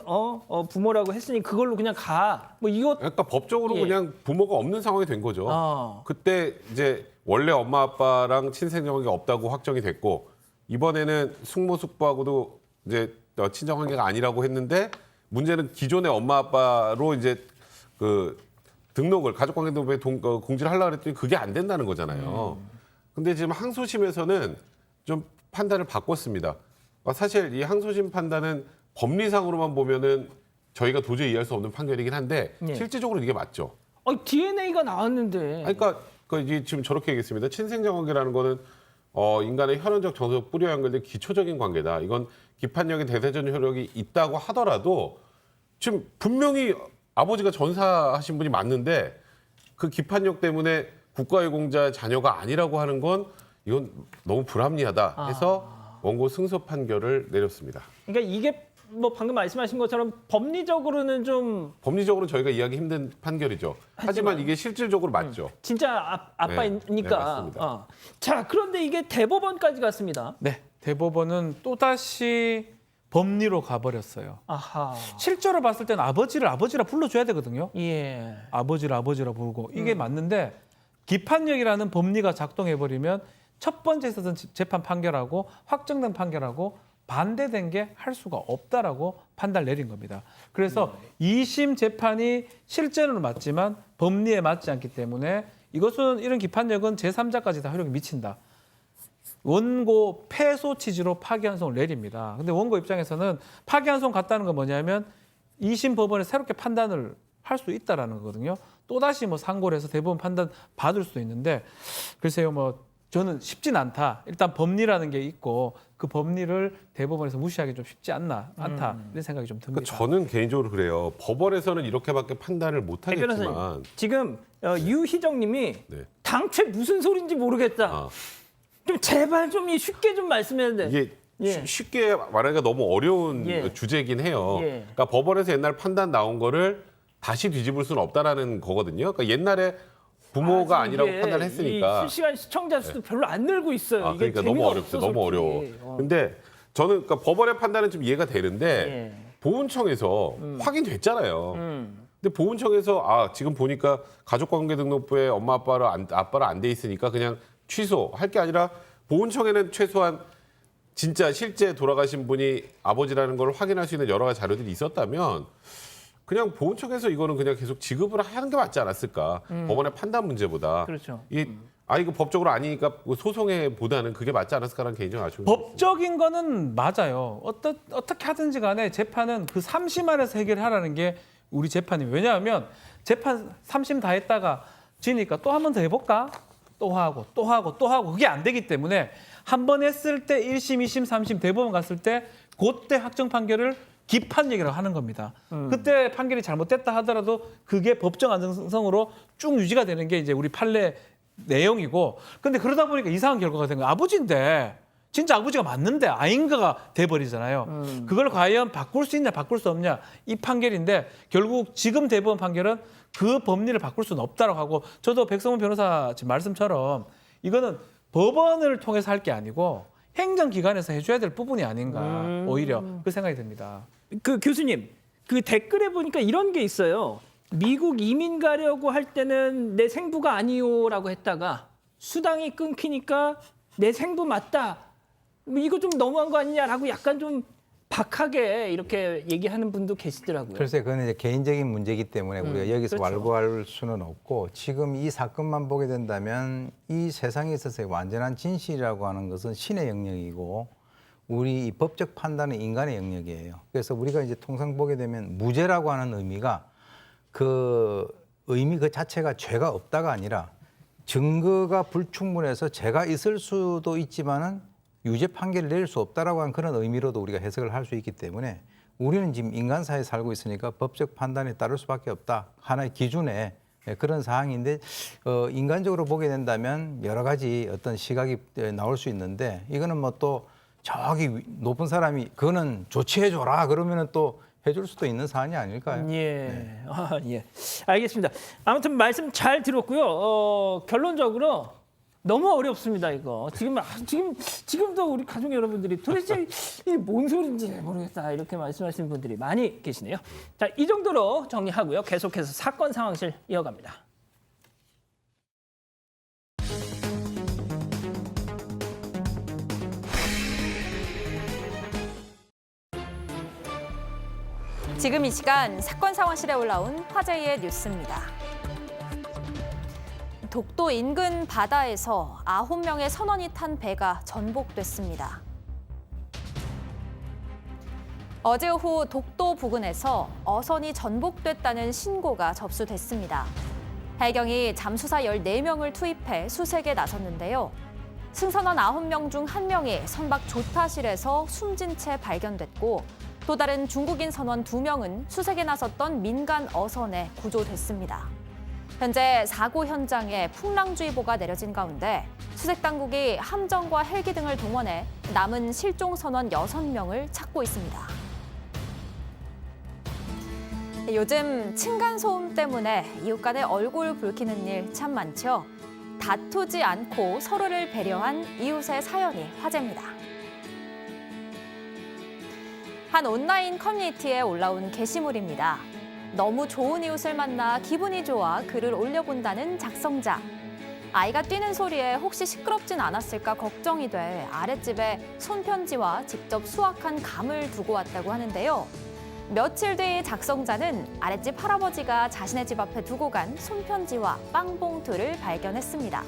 S1: 부모라고 했으니 그걸로 그냥 가. 뭐 이거
S4: 그러니까 법적으로
S1: 예.
S4: 그냥 부모가 없는 상황이 된 거죠. 그때 이제 원래 엄마 아빠랑 친생관계가 없다고 확정이 됐고 이번에는 숙모 숙부하고도 이제 친정 관계가 아니라고 했는데 문제는 기존의 엄마 아빠로 이제 그 등록을 가족관계 등록에 공지를 하려고 했더니 그게 안 된다는 거잖아요. 근데 지금 항소심에서는 좀 판단을 바꿨습니다. 사실 이 항소심 판단은 법리상으로만 보면은 저희가 도저히 이해할 수 없는 판결이긴 한데
S1: 네.
S4: 실질적으로 이게 맞죠.
S1: DNA가 나왔는데.
S4: 그러니까 이제 지금 저렇게 얘기했습니다. 친생관계라는 거는 인간의 혈연적 정서적 뿌리와 연결된 기초적인 관계다. 이건 기판력의 대대전 효력이 있다고 하더라도 지금 분명히 아버지가 전사하신 분이 맞는데 그 기판력 때문에 국가유공자 자녀가 아니라고 하는 건 이건 너무 불합리하다 해서 원고 승소 판결을 내렸습니다.
S1: 그러니까 이게 뭐 방금 말씀하신 것처럼 법리적으로는 좀
S4: 법리적으로는 저희가 이해하기 힘든 판결이죠. 하지만 이게 실질적으로 맞죠.
S1: 진짜 아빠이니까.
S4: 네, 맞습니다.
S1: 자, 그런데 이게 대법원까지 갔습니다.
S7: 네, 대법원은 또다시 법리로 가버렸어요.
S1: 아하.
S7: 실제로 봤을 때는 아버지라 불러줘야 되거든요.
S1: 예.
S7: 아버지라 부르고 이게 맞는데 기판력이라는 법리가 작동해버리면 첫 번째 있었던 재판 판결하고 확정된 판결하고 반대된 게 할 수가 없다라고 판단을 내린 겁니다. 그래서 2심 재판이 실제로는 맞지만 법리에 맞지 않기 때문에 이것은 이런 기판력은 제3자까지 다 효력이 미친다. 원고 패소 취지로 파기환송을 내립니다. 근데 원고 입장에서는 파기환송 갔다는 건 뭐냐면 2심 법원에 새롭게 판단을 할 수 있다라는 거거든요. 또다시 뭐 상고를 해서 대법원 판단 받을 수도 있는데 글쎄요 뭐 저는 쉽진 않다. 일단 법리라는 게 있고 그 법리를 대법원에서 무시하기 좀 쉽지 않다 이런 생각이 좀 듭니다.
S4: 그러니까 저는 개인적으로 그래요. 법원에서는 이렇게밖에 판단을 못
S1: 백 변호사님,
S4: 하겠지만
S1: 지금 유희정님이
S4: 네.
S1: 당최 무슨 소린지 모르겠다.
S4: 아,
S1: 좀 제발 좀 쉽게 좀 말씀해야 돼.
S4: 이게
S1: 예.
S4: 쉽게 말하기가 너무 어려운
S1: 예.
S4: 주제긴 해요.
S1: 예.
S4: 그러니까 법원에서 옛날 판단 나온 거를 다시 뒤집을 수는 없다라는 거거든요. 그러니까 옛날에 부모가 아니라고
S1: 이게
S4: 판단을 했으니까.
S1: 이 실시간 시청자 수도 별로 안 늘고 있어요. 이게
S4: 그러니까 너무
S1: 재미가
S4: 어렵죠.
S1: 없어,
S4: 너무 어려워.
S1: 솔직히.
S4: 근데 저는 그러니까 법원의 판단은 좀 이해가 되는데
S1: 예.
S4: 보훈청에서 확인됐잖아요. 근데 보훈청에서 지금 보니까 가족관계등록부에 엄마 아빠를 안 돼 있으니까 그냥 취소할 게 아니라 보훈청에는 최소한 진짜 실제 돌아가신 분이 아버지라는 걸 확인할 수 있는 여러 가지 자료들이 있었다면 그냥 보훈청에서 이거는 그냥 계속 지급을 하는 게 맞지 않았을까. 법원의 판단 문제보다.
S1: 그렇죠.
S4: 이거 법적으로 아니니까 소송에 보다는 그게 맞지 않았을까라는 개인적인 아쉬움이
S7: 법적인 거는 맞아요. 어떻게 하든지 간에 재판은 그 3심 안에서 해결하라는 게 우리 재판이에요. 왜냐하면 재판 3심 다 했다가 지니까 또 한 번 더 해볼까? 또 하고 그게 안 되기 때문에 한 번 했을 때 1심, 2심, 3심 대법원 갔을 때 그때 확정 판결을 기판력이라고 하는 겁니다. 그때 판결이 잘못됐다 하더라도 그게 법정 안정성으로 쭉 유지가 되는 게 이제 우리 판례 내용이고 근데 그러다 보니까 이상한 결과가 된 거예요. 아버지인데 진짜 아버지가 맞는데 아닌가가 돼버리잖아요. 그걸 과연 바꿀 수 있냐 바꿀 수 없냐 이 판결인데 결국 지금 대법원 판결은 그 법리를 바꿀 수는 없다고 하고 저도 백성문 변호사 지금 말씀처럼 이거는 법원을 통해서 할 게 아니고 행정기관에서 해줘야 될 부분이 아닌가 오히려 그 생각이 듭니다.
S1: 그 교수님, 그 댓글에 보니까 이런 게 있어요. 미국 이민 가려고 할 때는 내 생부가 아니요라고 했다가 수당이 끊기니까 내 생부 맞다. 뭐 이거 좀 너무한 거 아니냐라고 약간 좀 박하게 이렇게 얘기하는 분도 계시더라고요.
S8: 글쎄 그건 이제 개인적인 문제이기 때문에 우리가 여기서
S1: 그렇죠.
S8: 완고할 수는 없고 지금 이 사건만 보게 된다면 이 세상에 있어서의 완전한 진실이라고 하는 것은 신의 영역이고 우리 이 법적 판단은 인간의 영역이에요. 그래서 우리가 이제 통상 보게 되면 무죄라고 하는 의미가 그 의미 그 자체가 죄가 없다가 아니라 증거가 불충분해서 죄가 있을 수도 있지만은 유죄 판결을 내릴 수 없다라고 하는 그런 의미로도 우리가 해석을 할 수 있기 때문에 우리는 지금 인간 사회에 살고 있으니까 법적 판단에 따를 수밖에 없다. 하나의 기준에 그런 사항인데 인간적으로 보게 된다면 여러 가지 어떤 시각이 나올 수 있는데 이거는 뭐 또 저기 높은 사람이 그거는 조치해줘라 그러면은 또 해줄 수도 있는 사안이 아닐까요?
S1: 예. 예. 알겠습니다. 아무튼 말씀 잘 들었고요. 결론적으로 너무 어렵습니다, 이거. 지금도 우리 가족 여러분들이 도대체 이게 뭔 소리인지 모르겠다. 이렇게 말씀하시는 분들이 많이 계시네요. 자, 이 정도로 정리하고요. 계속해서 사건 상황실 이어갑니다.
S2: 지금 이 시간 사건 상황실에 올라온 화제의 뉴스입니다. 독도 인근 바다에서 9명의 선원이 탄 배가 전복됐습니다. 어제 오후 독도 부근에서 어선이 전복됐다는 신고가 접수됐습니다. 해경이 잠수사 14명을 투입해 수색에 나섰는데요. 승선원 9명 중 1명이 선박 조타실에서 숨진 채 발견됐고 또 다른 중국인 선원 2명은 수색에 나섰던 민간 어선에 구조됐습니다. 현재 사고 현장에 풍랑주의보가 내려진 가운데 수색당국이 함정과 헬기 등을 동원해 남은 실종 선원 6명을 찾고 있습니다. 요즘 층간소음 때문에 이웃 간에 얼굴 붉히는 일 참 많죠. 다투지 않고 서로를 배려한 이웃의 사연이 화제입니다.
S9: 한 온라인 커뮤니티에 올라온 게시물입니다. 너무 좋은 이웃을 만나 기분이 좋아 글을 올려본다는 작성자. 아이가 뛰는 소리에 혹시 시끄럽진 않았을까 걱정이 돼 아랫집에 손편지와 직접 수확한 감을 두고 왔다고 하는데요. 며칠 뒤 작성자는 아랫집 할아버지가 자신의 집 앞에 두고 간 손편지와 빵 봉투를 발견했습니다.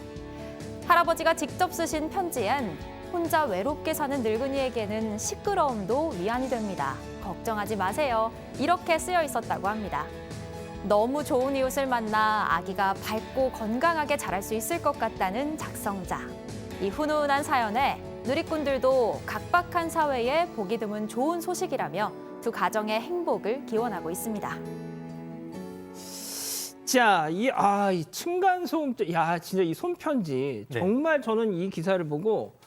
S9: 할아버지가 직접 쓰신 편지엔 혼자 외롭게 사는 늙은이에게는 시끄러움도 위안이 됩니다. 걱정하지 마세요. 이렇게 쓰여 있었다고 합니다. 너무 좋은 이웃을 만나 아기가 밝고 건강하게 자랄 수 있을 것 같다는 작성자. 이 훈훈한 사연에 누리꾼들도 각박한 사회에 보기 드문 좋은 소식이라며 두 가정의 행복을 기원하고 있습니다.
S1: 자, 이 층간소음, 야, 진짜 이 손편지.
S3: 네.
S1: 정말 저는 이 기사를 보고,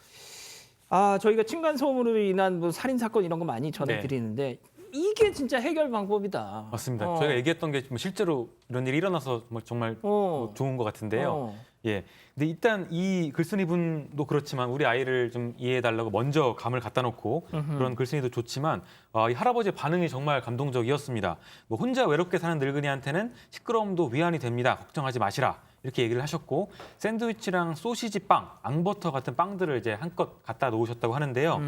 S1: 저희가 층간소음으로 인한 뭐 살인사건 이런 거 많이 전해드리는데, 이게 진짜 해결 방법이다.
S3: 맞습니다. 저희가 얘기했던 게 실제로 이런 일이 일어나서 정말 뭐 좋은 것 같은데요. 예. 근데 일단 이 글쓴이 분도 그렇지만 우리 아이를 좀 이해해달라고 먼저 감을 갖다 놓고 그런 글쓴이도 좋지만 이 할아버지의 반응이 정말 감동적이었습니다. 뭐 혼자 외롭게 사는 늙은이한테는 시끄러움도 위안이 됩니다. 걱정하지 마시라. 이렇게 얘기를 하셨고 샌드위치랑 소시지 빵, 앙버터 같은 빵들을 이제 한껏 갖다 놓으셨다고 하는데요.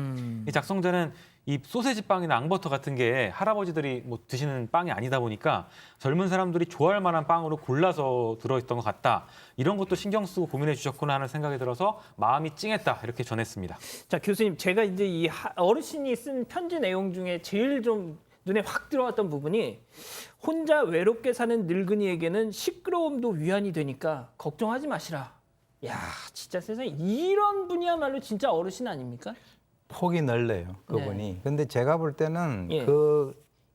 S3: 이 작성자는 이 소세지 빵이나 앙버터 같은 게 할아버지들이 뭐 드시는 빵이 아니다 보니까 젊은 사람들이 좋아할 만한 빵으로 골라서 들어있던 것 같다. 이런 것도 신경 쓰고 고민해 주셨구나 하는 생각이 들어서 마음이 찡했다. 이렇게 전했습니다.
S1: 자, 교수님, 제가 이제 이 어르신이 쓴 편지 내용 중에 제일 좀 눈에 확 들어왔던 부분이 혼자 외롭게 사는 늙은이에게는 시끄러움도 위안이 되니까 걱정하지 마시라. 야, 진짜 세상에 이런 분이야말로 진짜 어르신 아닙니까?
S8: 폭이 넓네요, 그분이. 근데 제가 볼 때는
S1: 예.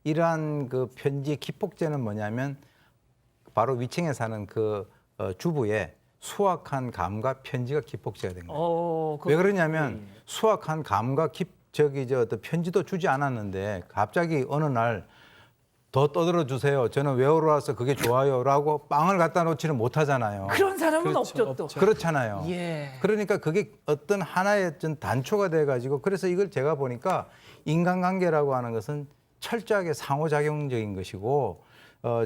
S8: 이러한 그 편지의 기폭제는 뭐냐면 바로 위층에 사는 그 주부의 수확한 감과 편지가 기폭제가 된 거예요. 왜 그러냐면 수확한 감과 편지도 주지 않았는데 갑자기 어느 날 더 떠들어 주세요. 저는 외로워서 그게 좋아요라고 빵을 갖다 놓지는 못하잖아요.
S1: 그런 사람은 없죠, 또.
S8: 그렇잖아요.
S1: 예.
S8: 그러니까 그게 어떤 하나의 좀 단초가 돼가지고 그래서 이걸 제가 보니까 인간관계라고 하는 것은 철저하게 상호작용적인 것이고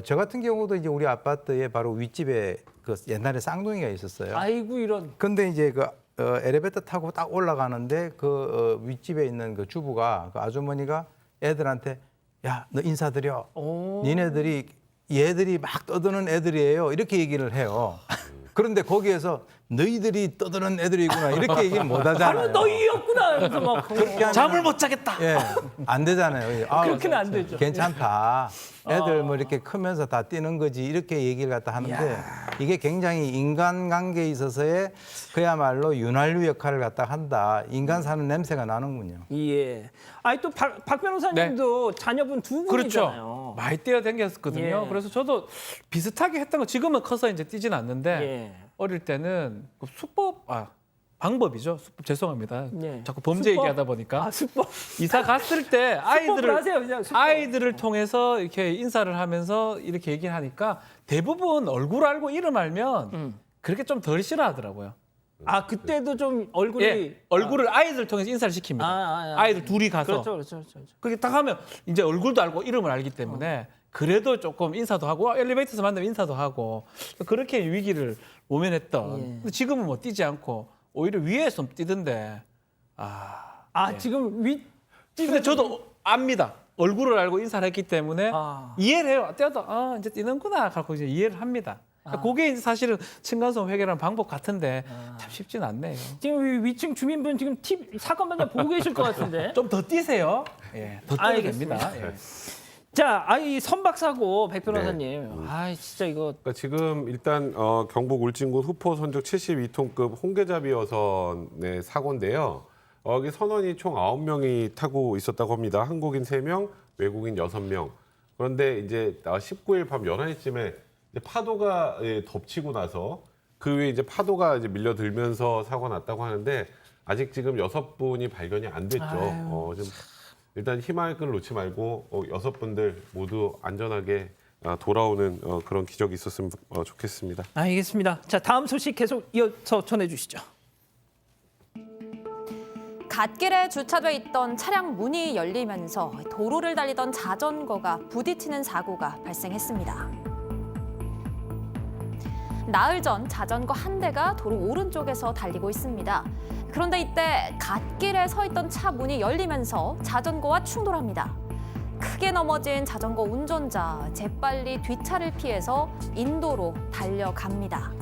S8: 저 같은 경우도 이제 우리 아파트에 바로 윗집에 그 옛날에 쌍둥이가 있었어요.
S1: 아이고 이런.
S8: 근데 이제 그 엘리베이터 타고 딱 올라가는데 그 윗집에 있는 그 주부가 그 아주머니가 애들한테 야, 너 인사드려. 니네들이 얘들이 막 떠드는 애들이에요. 이렇게 얘기를 해요. 그런데 거기에서 너희들이 떠드는 애들이구나 이렇게 얘기는 못 하잖아요.
S1: 바로 너희였구나. 그래서 막
S8: 그렇게
S7: 잠을 못 자겠다.
S8: 예, 안 되잖아요.
S1: 그렇게는 안 되죠.
S8: 괜찮다. 애들 뭐 이렇게 크면서 다 뛰는 거지 이렇게 얘기를 갖다 하는데 이게 굉장히 인간관계에 있어서의 그야말로 윤활유 역할을 갖다 한다. 인간 사는 냄새가 나는군요.
S1: 예. 아니 또 박 변호사님도 자녀분 두 분이잖아요.
S7: 그렇죠. 많이 뛰어다녔거든요.
S1: 예.
S7: 그래서 저도 비슷하게 했던 거 지금은 커서 이제 뛰진 않는데
S1: 예.
S7: 어릴 때는 그 방법이죠. 수법 죄송합니다.
S1: 예.
S7: 자꾸 범죄
S1: 수법?
S7: 얘기하다 보니까
S1: 수법.
S7: 이사 갔을 때
S1: 수법을 하세요, 그냥 수법.
S7: 아이들을 통해서 이렇게 인사를 하면서 이렇게 얘기를 하니까 대부분 얼굴 알고 이름 알면 그렇게 좀 덜 싫어하더라고요.
S1: 그때도 좀 얼굴이
S7: 예, 얼굴을 아이들 통해서 인사를 시킵니다. 아이들 둘이 가서
S1: 그렇죠.
S7: 그렇게 딱 하면 이제 얼굴도 알고 이름을 알기 때문에 그래도 조금 인사도 하고 엘리베이터에서 만나면 인사도 하고 그렇게 위기를 모면했던.
S1: 예.
S7: 근데 지금은 뭐 뛰지 않고 오히려 위에서 뛰던데. 예.
S1: 지금 윗.
S7: 근데 저도 압니다. 얼굴을 알고 인사를 했기 때문에 이해를 해요. 뛰어도 이제 뛰는구나 하고 이제 이해를 합니다. 그게 이제 사실은 층간소음 해결하는 방법 같은데 참 쉽진 않네요.
S1: 지금 위층 주민분 지금 사건 현장 보고 계실 것 같은데.
S7: 좀 더 뛰세요. 예, 더 뛰어도 됩니다. 예.
S1: 자, 이 선박사고 백 변호사님. 진짜 이거.
S4: 그러니까 지금 일단 경북 울진군 후포 선적 72톤급 홍계잡이 여선의 사고인데요. 여기 선원이 총 9명이 타고 있었다고 합니다. 한국인 3명, 외국인 6명. 그런데 이제 19일 밤 11시쯤에 파도가 덮치고 나서 그 위에 이제 파도가 이제 밀려들면서 사고가 났다고 하는데 아직 지금 6분이 발견이 안 됐죠. 좀 일단 희망의 끈을 놓지 말고 6분들 모두 안전하게 돌아오는 그런 기적이 있었으면 좋겠습니다.
S1: 알겠습니다. 자, 다음 소식 계속 이어서 전해주시죠.
S9: 갓길에 주차돼 있던 차량 문이 열리면서 도로를 달리던 자전거가 부딪히는 사고가 발생했습니다. 나흘 전 자전거 한 대가 도로 오른쪽에서 달리고 있습니다. 그런데 이때 갓길에 서 있던 차 문이 열리면서 자전거와 충돌합니다. 크게 넘어진 자전거 운전자 재빨리 뒷차를 피해서 인도로 달려갑니다.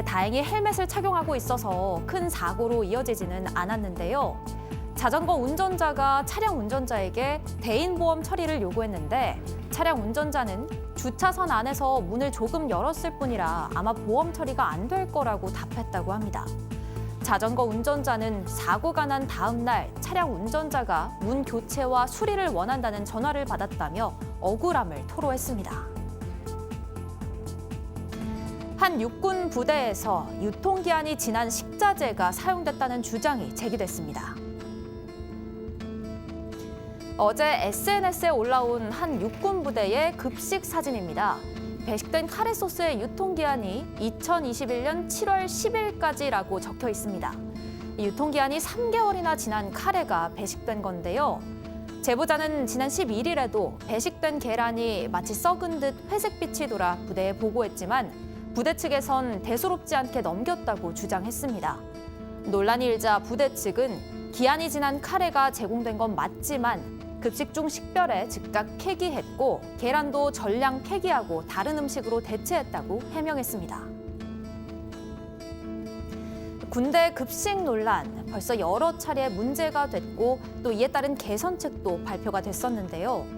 S9: 다행히 헬멧을 착용하고 있어서 큰 사고로 이어지지는 않았는데요. 자전거 운전자가 차량 운전자에게 대인보험 처리를 요구했는데 차량 운전자는 주차선 안에서 문을 조금 열었을 뿐이라 아마 보험 처리가 안 될 거라고 답했다고 합니다. 자전거 운전자는 사고가 난 다음 날 차량 운전자가 문 교체와 수리를 원한다는 전화를 받았다며 억울함을 토로했습니다. 한 육군 부대에서 유통기한이 지난 식자재가 사용됐다는 주장이 제기됐습니다. 어제 SNS에 올라온 한 육군 부대의 급식 사진입니다. 배식된 카레 소스의 유통기한이 2021년 7월 10일까지라고 적혀 있습니다. 유통기한이 3개월이나 지난 카레가 배식된 건데요. 제보자는 지난 11일에도 배식된 계란이 마치 썩은 듯 회색빛이 돌아 부대에 보고했지만 부대 측에선 대수롭지 않게 넘겼다고 주장했습니다. 논란이 일자 부대 측은 기한이 지난 카레가 제공된 건 맞지만 급식 중 식별에 즉각 폐기했고 계란도 전량 폐기하고 다른 음식으로 대체했다고 해명했습니다. 군대 급식 논란 벌써 여러 차례 문제가 됐고 또 이에 따른 개선책도 발표가 됐었는데요.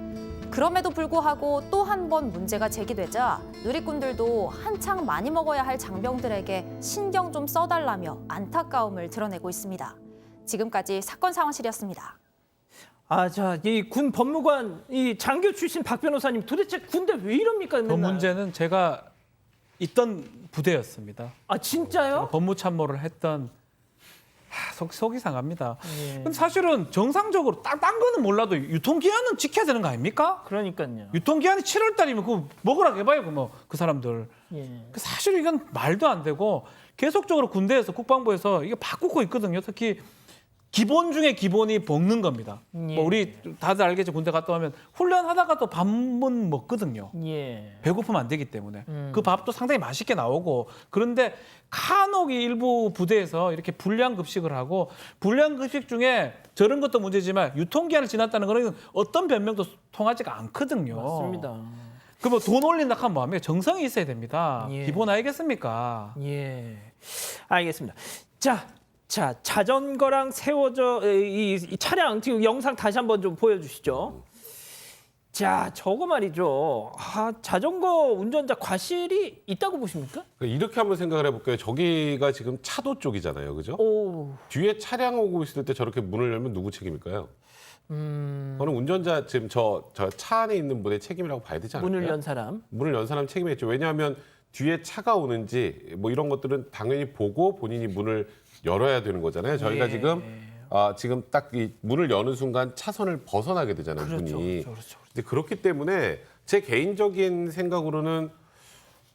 S9: 그럼에도 불구하고 또 한 번 문제가 제기되자 누리꾼들도 한창 많이 먹어야 할 장병들에게 신경 좀 써달라며 안타까움을 드러내고 있습니다. 지금까지 사건 상황실이었습니다.
S1: 이 군 법무관 이 장교 출신 박 변호사님 도대체 군대 왜 이럽니까?
S7: 그
S1: 맨날.
S7: 문제는 제가 있던 부대였습니다.
S1: 진짜요?
S7: 법무참모를 했던 속이 상합니다.
S1: 예.
S7: 근데 사실은 정상적으로 딴 거는 몰라도 유통기한은 지켜야 되는 거 아닙니까?
S1: 그러니까요.
S7: 유통기한이 7월 달이면 그거 먹으라고 해봐요, 그 사람들.
S1: 예.
S7: 사실 이건 말도 안 되고 계속적으로 군대에서 국방부에서 이게 바꾸고 있거든요. 특히 기본 중에 기본이 먹는 겁니다.
S1: 예.
S7: 뭐 우리 다들 알겠죠. 군대 갔다 오면 훈련하다가 또 밥은 먹거든요.
S1: 예.
S7: 배고프면 안 되기 때문에 그 밥도 상당히 맛있게 나오고 그런데 간혹 일부 부대에서 이렇게 불량 급식을 하고 불량 급식 중에 저런 것도 문제지만 유통기한을 지났다는 거는 어떤 변명도 통하지가 않거든요.
S1: 맞습니다.
S7: 그 뭐 돈 올린다 하면 뭐합니까? 정성이 있어야 됩니다.
S1: 예.
S7: 기본 아니겠습니까?
S1: 예. 알겠습니다. 자, 자전거랑 세워져 이 차량 지금 영상 다시 한번 좀 보여주시죠. 자, 저거 말이죠. 자전거 운전자 과실이 있다고 보십니까?
S4: 이렇게 한번 생각을 해볼게요. 저기가 지금 차도 쪽이잖아요, 그죠?
S1: 오,
S4: 뒤에 차량 오고 있을 때 저렇게 문을 열면 누구 책임일까요? 저는 운전자 지금 저 차 안에 있는 분의 책임이라고 봐야 되지 않을까요?
S1: 문을 연 사람.
S4: 문을 연 사람 책임이겠죠. 왜냐하면 뒤에 차가 오는지 뭐 이런 것들은 당연히 보고 본인이 문을 열어야 되는 거잖아요. 저희가
S1: 예.
S4: 지금 딱 이 문을 여는 순간 차선을 벗어나게 되잖아요, 문이.
S1: 그렇죠.
S4: 근데 그렇기 때문에 제 개인적인 생각으로는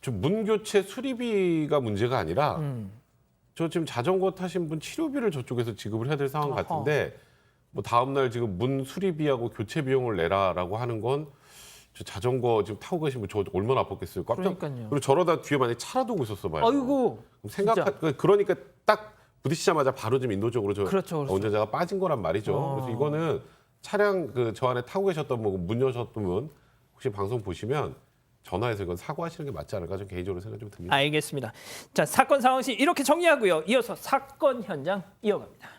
S4: 좀 문 교체 수리비가 문제가 아니라 저 지금 자전거 타신 분 치료비를 저쪽에서 지급을 해야 될 상황
S1: 어허.
S4: 같은데 뭐 다음 날 지금 문 수리비하고 교체 비용을 내라라고 하는 건 저 자전거 지금 타고 계신 분 저 얼마나 아팠겠어요.
S1: 그러니까요.
S4: 그리고 저러다 뒤에 만약에 차라도 오고 있었어 봐요.
S1: 아이고. 진짜.
S4: 그러니까 딱 부딪히자마자 바로 좀 인도적으로
S1: 그렇죠.
S4: 운전자가 빠진 거란 말이죠. 그래서 이거는 차량 저 안에 타고 계셨던 분, 문 여셨던 분 혹시 방송 보시면 전화해서 이건 사과하시는 게 맞지 않을까 좀 개인적으로 생각 좀 듭니다.
S1: 알겠습니다. 자, 사건 상황실 이렇게 정리하고요. 이어서 사건 현장 이어갑니다.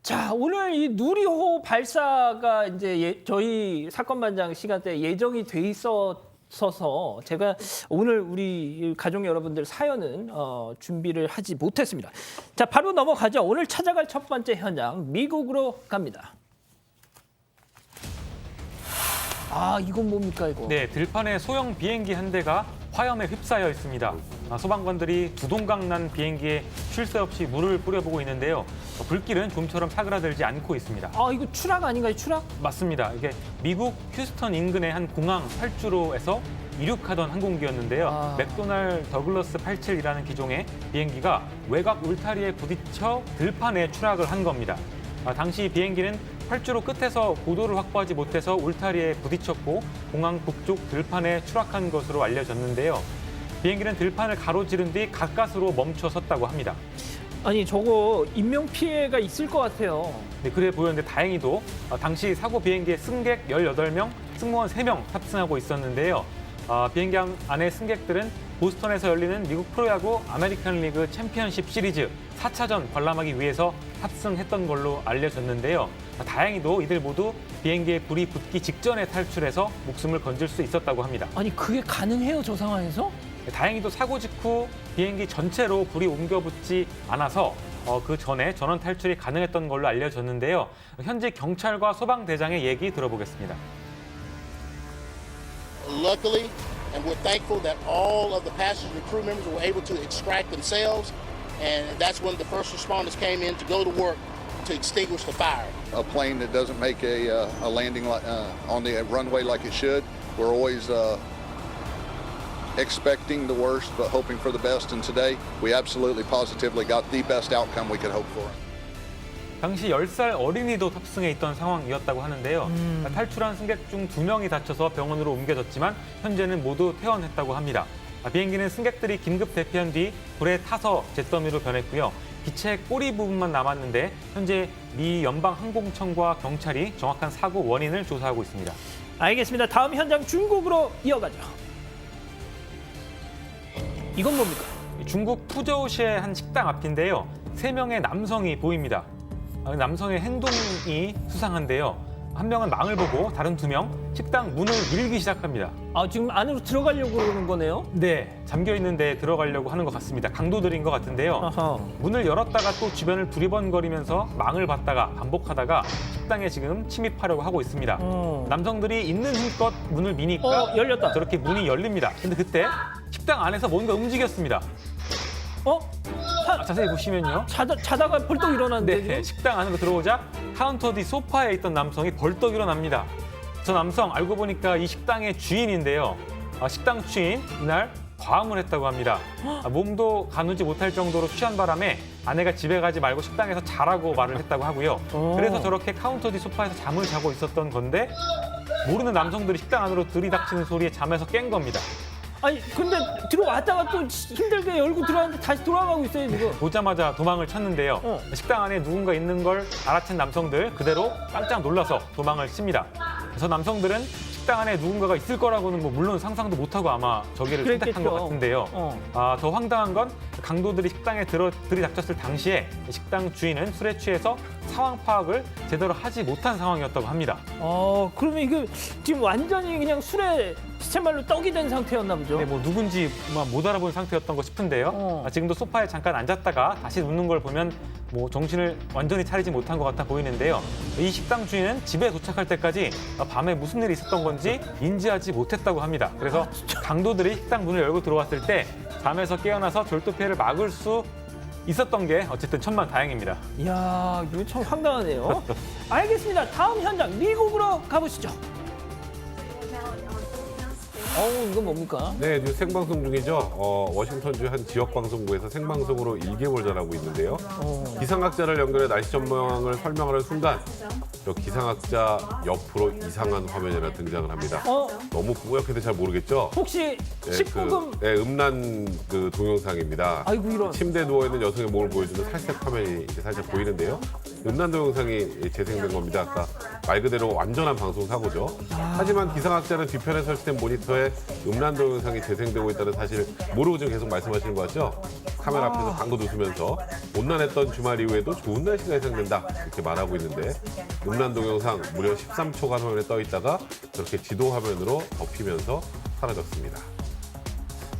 S1: 자, 오늘 이 누리호 발사가 이제 저희 사건반장 시간대에 예정이 돼 있어서 제가 오늘 우리 가족 여러분들 사연은 준비를 하지 못했습니다. 자, 바로 넘어가죠. 오늘 찾아갈 첫 번째 현장 미국으로 갑니다. 이건 뭡니까 이거?
S3: 네, 들판에 소형 비행기 한 대가 화염에 휩싸여 있습니다. 소방관들이 두동강 난 비행기에 쉴 새 없이 물을 뿌려보고 있는데요. 불길은 좀처럼 사그라들지 않고 있습니다.
S1: 이거 추락 아닌가요? 추락?
S3: 맞습니다. 이게 미국 휴스턴 인근의 한 공항 활주로에서 이륙하던 항공기였는데요. 맥도날 더글러스 87이라는 기종의 비행기가 외곽 울타리에 부딪혀 들판에 추락을 한 겁니다. 당시 비행기는 활주로 끝에서 고도를 확보하지 못해서 울타리에 부딪혔고 공항 북쪽 들판에 추락한 것으로 알려졌는데요. 비행기는 들판을 가로지른 뒤 가까스로 멈춰 섰다고 합니다.
S1: 아니 저거 인명 피해가 있을 것 같아요.
S3: 네, 그래 보였는데 다행히도 당시 사고 비행기에 승객 18명, 승무원 3명 탑승하고 있었는데요. 비행기 안의 승객들은 보스턴에서 열리는 미국 프로야구 아메리칸 리그 챔피언십 시리즈 4차전 관람하기 위해서 탑승했던 걸로 알려졌는데요. 다행히도 이들 모두 비행기에 불이 붙기 직전에 탈출해서 목숨을 건질 수 있었다고 합니다.
S1: 아니 그게 가능해요 저 상황에서?
S3: 다행히도 사고 직후 비행기 전체로 불이 옮겨 붙지 않아서 그 전에 전원 탈출이 가능했던 걸로 알려졌는데요. 현지 경찰과 소방대장의 얘기 들어보겠습니다.
S10: Luckily, and we're thankful that all of the passengers and crew members were able to extract themselves, and that's when the first responders came in to go to work to extinguish the fire.
S11: A plane that doesn't make a landing on the runway like it should, we're always expecting the worst but hoping for the best, and today we absolutely positively got the best outcome we could hope for.
S3: 당시 10살 어린이도 탑승해 있던 상황이었다고 하는데요. 탈출한 승객 중 2명이 다쳐서 병원으로 옮겨졌지만 현재는 모두 퇴원했다고 합니다. 비행기는 승객들이 긴급 대피한 뒤 불에 타서 잿더미로 변했고요. 기체 꼬리 부분만 남았는데 현재 미 연방항공청과 경찰이 정확한 사고 원인을 조사하고 있습니다.
S1: 알겠습니다. 다음 현장 중국으로 이어가죠. 이건 뭡니까?
S3: 중국 푸저우시의 한 식당 앞인데요. 3명의 남성이 보입니다. 남성의 행동이 수상한데요. 한 명은 망을 보고 다른 2명 식당 문을 밀기 시작합니다.
S1: 지금 안으로 들어가려고 그러는 거네요?
S3: 네, 잠겨 있는데 들어가려고 하는 것 같습니다. 강도들인 것 같은데요.
S1: 아하.
S3: 문을 열었다가 또 주변을 두리번거리면서 망을 받다가 반복하다가 식당에 지금 침입하려고 하고 있습니다. 남성들이 있는 힘껏 문을 미니까
S1: 열렸다.
S3: 저렇게 문이 열립니다. 근데 그때 식당 안에서 뭔가 움직였습니다. 자세히 보시면요.
S1: 자다가 벌떡 일어났는데
S3: 네, 식당 안으로 들어오자 카운터 뒤 소파에 있던 남성이 벌떡 일어납니다. 저 남성 알고 보니까 이 식당의 주인인데요. 식당 주인 이날 과음을 했다고 합니다. 몸도 가누지 못할 정도로 취한 바람에 아내가 집에 가지 말고 식당에서 자라고 말을 했다고 하고요. 그래서 저렇게 카운터 뒤 소파에서 잠을 자고 있었던 건데 모르는 남성들이 식당 안으로 들이닥치는 소리에 잠에서 깬 겁니다.
S1: 아니 근데 들어왔다가 또 힘들게 열고 들어왔는데 다시 돌아가고 있어요 지금.
S3: 보자마자 도망을 쳤는데요. 식당 안에 누군가 있는 걸 알아챈 남성들 그대로 깜짝 놀라서 도망을 칩니다. 그래서 남성들은 식당 안에 누군가가 있을 거라고는 물론 상상도 못하고 아마 저기를 선택한 것 같은데요. 더 황당한 건 강도들이 식당에 들이닥쳤을 당시에 식당 주인은 술에 취해서 상황 파악을 제대로 하지 못한 상황이었다고 합니다.
S1: 그러면 이거 지금 완전히 그냥 술에 시체말로 떡이 된 상태였나 보죠?
S3: 네, 누군지 못 알아본 상태였던 것 싶은데요. 지금도 소파에 잠깐 앉았다가 다시 눕는 걸 보면 정신을 완전히 차리지 못한 것 같아 보이는데요. 이 식당 주인은 집에 도착할 때까지 밤에 무슨 일이 있었던 건지 인지하지 못했다고 합니다. 그래서 강도들이 식당 문을 열고 들어왔을 때 잠에서 깨어나서 절도 피해를 막을 수 있었던 게 어쨌든 천만다행입니다.
S1: 이야, 이거 참 황당하네요. 알겠습니다. 다음 현장 미국으로 가보시죠. 이건 뭡니까?
S4: 네, 뉴스 생방송 중이죠. 워싱턴주 한 지역 방송국에서 생방송으로 일개월 전하고 있는데요. 기상학자를 연결해 날씨 전망을 설명하는 순간 저 기상학자 옆으로 이상한 화면이 하나 등장을 합니다. 너무 뿌옇게도 잘 모르겠죠?
S1: 혹시 19금?
S4: 음란 동영상입니다.
S1: 아이고 이런.
S4: 침대에 누워있는 여성의 몸을 보여주는 살색 화면이 이제 살짝 보이는데요. 음란 동영상이 재생된 겁니다. 아까 말 그대로 완전한 방송 사고죠. 하지만 기상학자는 뒤편에 설치된 모니터에 음란 동영상이 재생되고 있다는 사실을 모르고 지금 계속 말씀하시는 거 같죠? 카메라 앞에서 방긋 웃으면서 온난했던 주말 이후에도 좋은 날씨가 예상된다 이렇게 말하고 있는데 음란 동영상 무려 13초간 화면에 떠 있다가 저렇게 지도 화면으로 덮이면서 사라졌습니다.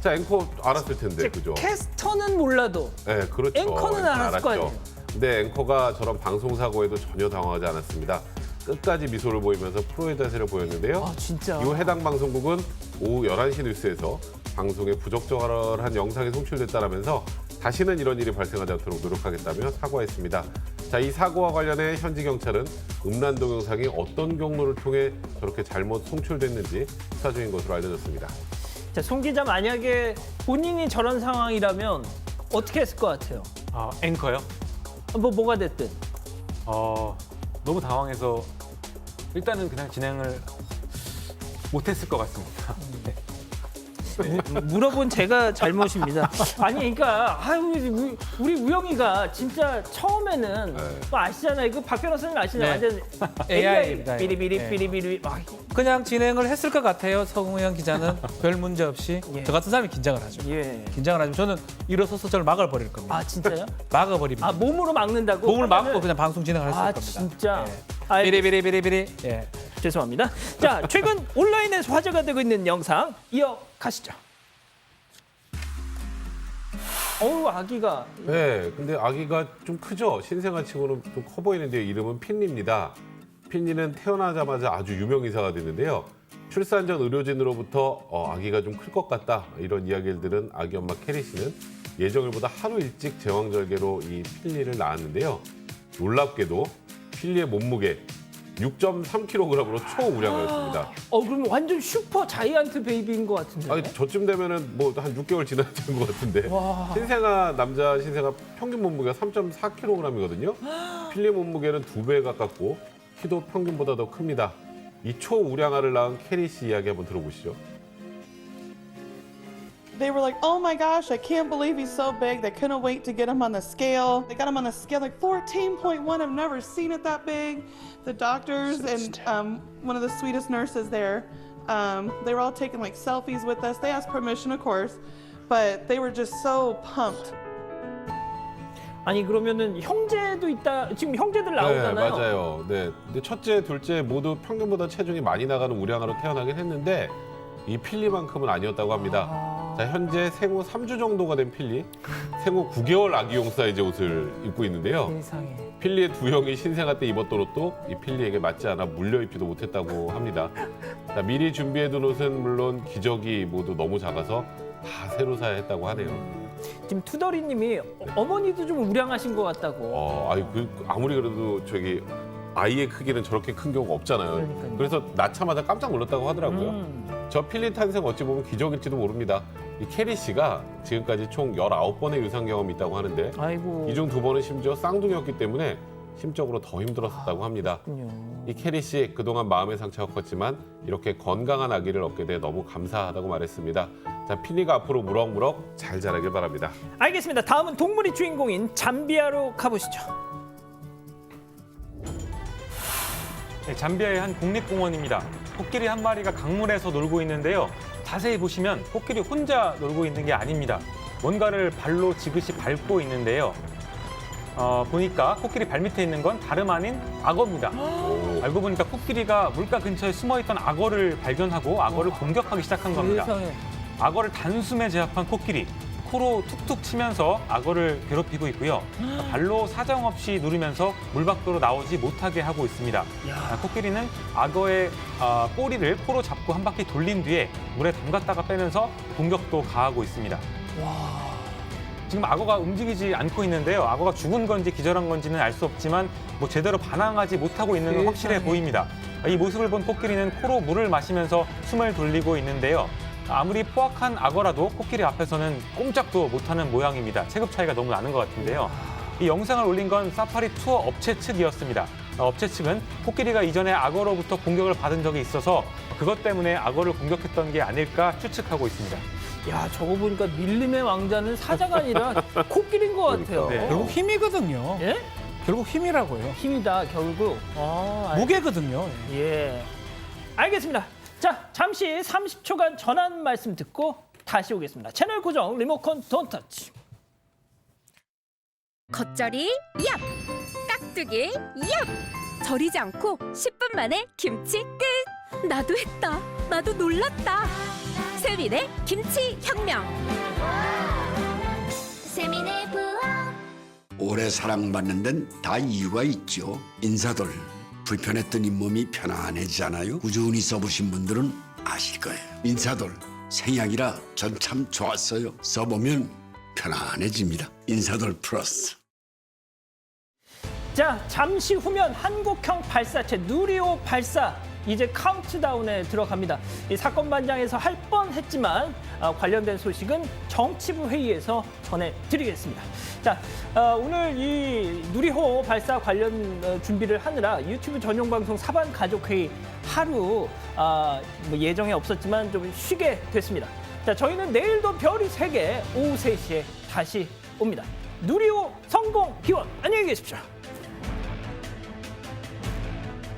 S4: 자, 앵커 알았을 텐데, 그죠?
S1: 캐스터는 몰라도
S4: 네, 그렇죠.
S1: 앵커는 알았을 거 아니에요.
S4: 근데 앵커가 저런 방송 사고에도 전혀 당황하지 않았습니다. 끝까지 미소를 보이면서 프로의 자세를 보였는데요.
S1: 진짜.
S4: 이후 해당 방송국은 오후 11시 뉴스에서 방송에 부적절한 영상이 송출됐다라면서 다시는 이런 일이 발생하지 않도록 노력하겠다며 사과했습니다. 자, 이 사고와 관련해 현지 경찰은 음란 동영상이 어떤 경로를 통해 저렇게 잘못 송출됐는지 수사 중인 것으로 알려졌습니다.
S1: 자, 송 기자 만약에 본인이 저런 상황이라면 어떻게 했을 것 같아요?
S3: 앵커요?
S1: 뭐가 됐든.
S3: 너무 당황해서 일단은 그냥 진행을 못했을 것 같습니다. 네.
S1: 물어본 제가 잘못입니다. 아니, 그러니까 우리 우영이가 진짜 처음에는 또 아시잖아요. 그 박 변호사님 아시잖아요.
S7: 네.
S1: 완전
S7: AI입니다.
S1: 비리비리
S7: 네.
S1: 비리비리 막.
S7: 그냥 진행을 했을 것 같아요. 서공영 기자는 별 문제 없이.
S1: 예.
S7: 저 같은 사람이 긴장을 하죠.
S1: 예.
S7: 긴장을 하면 저는 일어서서 저를 막아버릴 겁니다.
S1: 아, 진짜요?
S7: 막아버립니다.
S1: 몸으로 막는다고?
S7: 몸을 막고
S1: 하면은?
S7: 그냥 방송 진행을 했을 겁니다.
S1: 진짜.
S7: 예. 비리비리비리비리. 예.
S1: 죄송합니다. 자, 최근 온라인에서 화제가 되고 있는 영상 이어가시죠. 아기가.
S4: 네, 근데 아기가 좀 크죠? 신생아 치고는 좀 커 보이는데 이름은 핀리입니다. 핀리는 태어나자마자 아주 유명 인사가 됐는데요. 출산 전 의료진으로부터 아기가 좀 클 것 같다 이런 이야기를 들은 아기 엄마 캐리 씨는 예정일보다 하루 일찍 제왕절개로 이 핀리를 낳았는데요. 놀랍게도 핀리의 몸무게 6.3kg으로 초우량이었습니다.
S1: 그럼 완전 슈퍼 자이언트 베이비인 것 같은데.
S4: 아니, 저쯤 되면은 뭐 한 6개월 지나야 되는 것 같은데.
S1: 와.
S4: 남자 신생아 평균 몸무게가 3.4kg이거든요. 필리 몸무게는 2배 가깝고 키도 평균보다 더 큽니다. 이 초우량아를 낳은 캐리 씨 이야기 한번 들어보시죠.
S12: They were like, oh my gosh, I can't believe he's so big. They couldn't wait to get him on the scale. They got him on the scale, like 14.1. I've never seen it that big. The doctors and one of the sweetest nurses there, they were all taking like selfies with us. They asked permission, of course, but they were just so pumped.
S1: 아니, 그러면은 형제도 있다. 지금 형제들 나오잖아요.
S4: 네, 맞아요. 네. 근데 첫째, 둘째 모두 평균보다 체중이 많이 나가는 우량아로 태어나긴 했는데 이 필리만큼은 아니었다고 합니다. 자, 현재 생후 3주 정도가 된 필리, 생후 9개월 아기용 사이즈 옷을 입고 있는데요.
S1: 세상에.
S4: 필리의 두 형이 신생아 때 입었던 옷도 이 필리에게 맞지 않아 물려 입지도 못했다고 합니다. 자, 미리 준비해둔 옷은 물론 기저귀 모두 너무 작아서 다 새로 사야 했다고 하네요.
S1: 지금 투덜이님이 어머니도 좀 우량하신 것 같다고.
S4: 아무리 그래도 아이의 크기는 저렇게 큰 경우가 없잖아요.
S1: 그러니까요.
S4: 그래서 낳자마자 깜짝 놀랐다고 하더라고요. 저 필리 탄생 어찌 보면 기적일지도 모릅니다. 이 캐리 씨가 지금까지 총 19번의 유산 경험이 있다고 하는데
S1: 아이고.
S4: 이 중 2번은 심지어 쌍둥이였기 때문에 심적으로 더 힘들었었다고 합니다.
S1: 그렇군요.
S4: 이 캐리 씨 그동안 마음의 상처가 컸지만 이렇게 건강한 아기를 얻게 돼 너무 감사하다고 말했습니다. 자, 필리가 앞으로 무럭무럭 잘 자라길 바랍니다.
S1: 알겠습니다. 다음은 동물이 주인공인 잠비아로 가보시죠.
S3: 네, 잠비아의 한 국립공원입니다. 코끼리 한 마리가 강물에서 놀고 있는데요. 자세히 보시면 코끼리 혼자 놀고 있는 게 아닙니다. 뭔가를 발로 지그시 밟고 있는데요. 보니까 코끼리 발밑에 있는 건 다름 아닌 악어입니다. 알고 보니까 코끼리가 물가 근처에 숨어있던 악어를 발견하고 악어를 공격하기 시작한 겁니다.
S1: 세상에.
S3: 악어를 단숨에 제압한 코끼리. 코로 툭툭 치면서 악어를 괴롭히고 있고요. 발로 사정없이 누르면서 물 밖으로 나오지 못하게 하고 있습니다. 코끼리는 악어의 꼬리를 코로 잡고 한 바퀴 돌린 뒤에 물에 담갔다가 빼면서 공격도 가하고 있습니다. 지금 악어가 움직이지 않고 있는데요. 악어가 죽은 건지 기절한 건지는 알 수 없지만 뭐 제대로 반항하지 못하고 있는 건 확실해 보입니다. 이 모습을 본 코끼리는 코로 물을 마시면서 숨을 돌리고 있는데요. 아무리 포악한 악어라도 코끼리 앞에서는 꼼짝도 못하는 모양입니다. 체급 차이가 너무 나는 것 같은데요. 이 영상을 올린 건 사파리 투어 업체 측이었습니다. 업체 측은 코끼리가 이전에 악어로부터 공격을 받은 적이 있어서 그것 때문에 악어를 공격했던 게 아닐까 추측하고 있습니다.
S1: 야, 저거 보니까 밀림의 왕자는 사자가 아니라 코끼리인 것 같아요.
S4: 그러니까요.
S7: 결국 힘이거든요.
S1: 예?
S7: 결국 힘이라고요.
S1: 힘이다, 결국.
S7: 무게거든요.
S1: 예. 알겠습니다. 자, 잠시 30초간 전한 말씀 듣고 다시 오겠습니다. 채널 고정, 리모컨 돈 터치.
S13: 겉절이 얍! 깍두기 얍! 절이지 않고 10분 만에 김치 끝! 나도 했다. 나도 놀랐다. 세민의 김치 혁명.
S5: 세민의 부엌.
S14: 오래 사랑받는 데는 다 이유가 있죠. 인사돌. 불편했던 잇몸이 편안해지잖아요. 꾸준히 써보신 분들은 아실 거예요. 인사돌 생약이라 전 참 좋았어요. 써보면 편안해집니다. 인사돌 플러스.
S1: 자, 잠시 후면 한국형 발사체 누리호 발사 이제 카운트다운에 들어갑니다. 이 사건 반장에서 할 뻔했지만 관련된 소식은 정치부 회의에서 전해드리겠습니다. 자, 오늘 이 누리호 발사 관련 준비를 하느라 유튜브 전용 방송 사반 가족회의 하루 뭐 예정에 없었지만 좀 쉬게 됐습니다. 자, 저희는 내일도 별이 3개 오후 3시에 다시 옵니다. 누리호 성공 기원 안녕히 계십시오.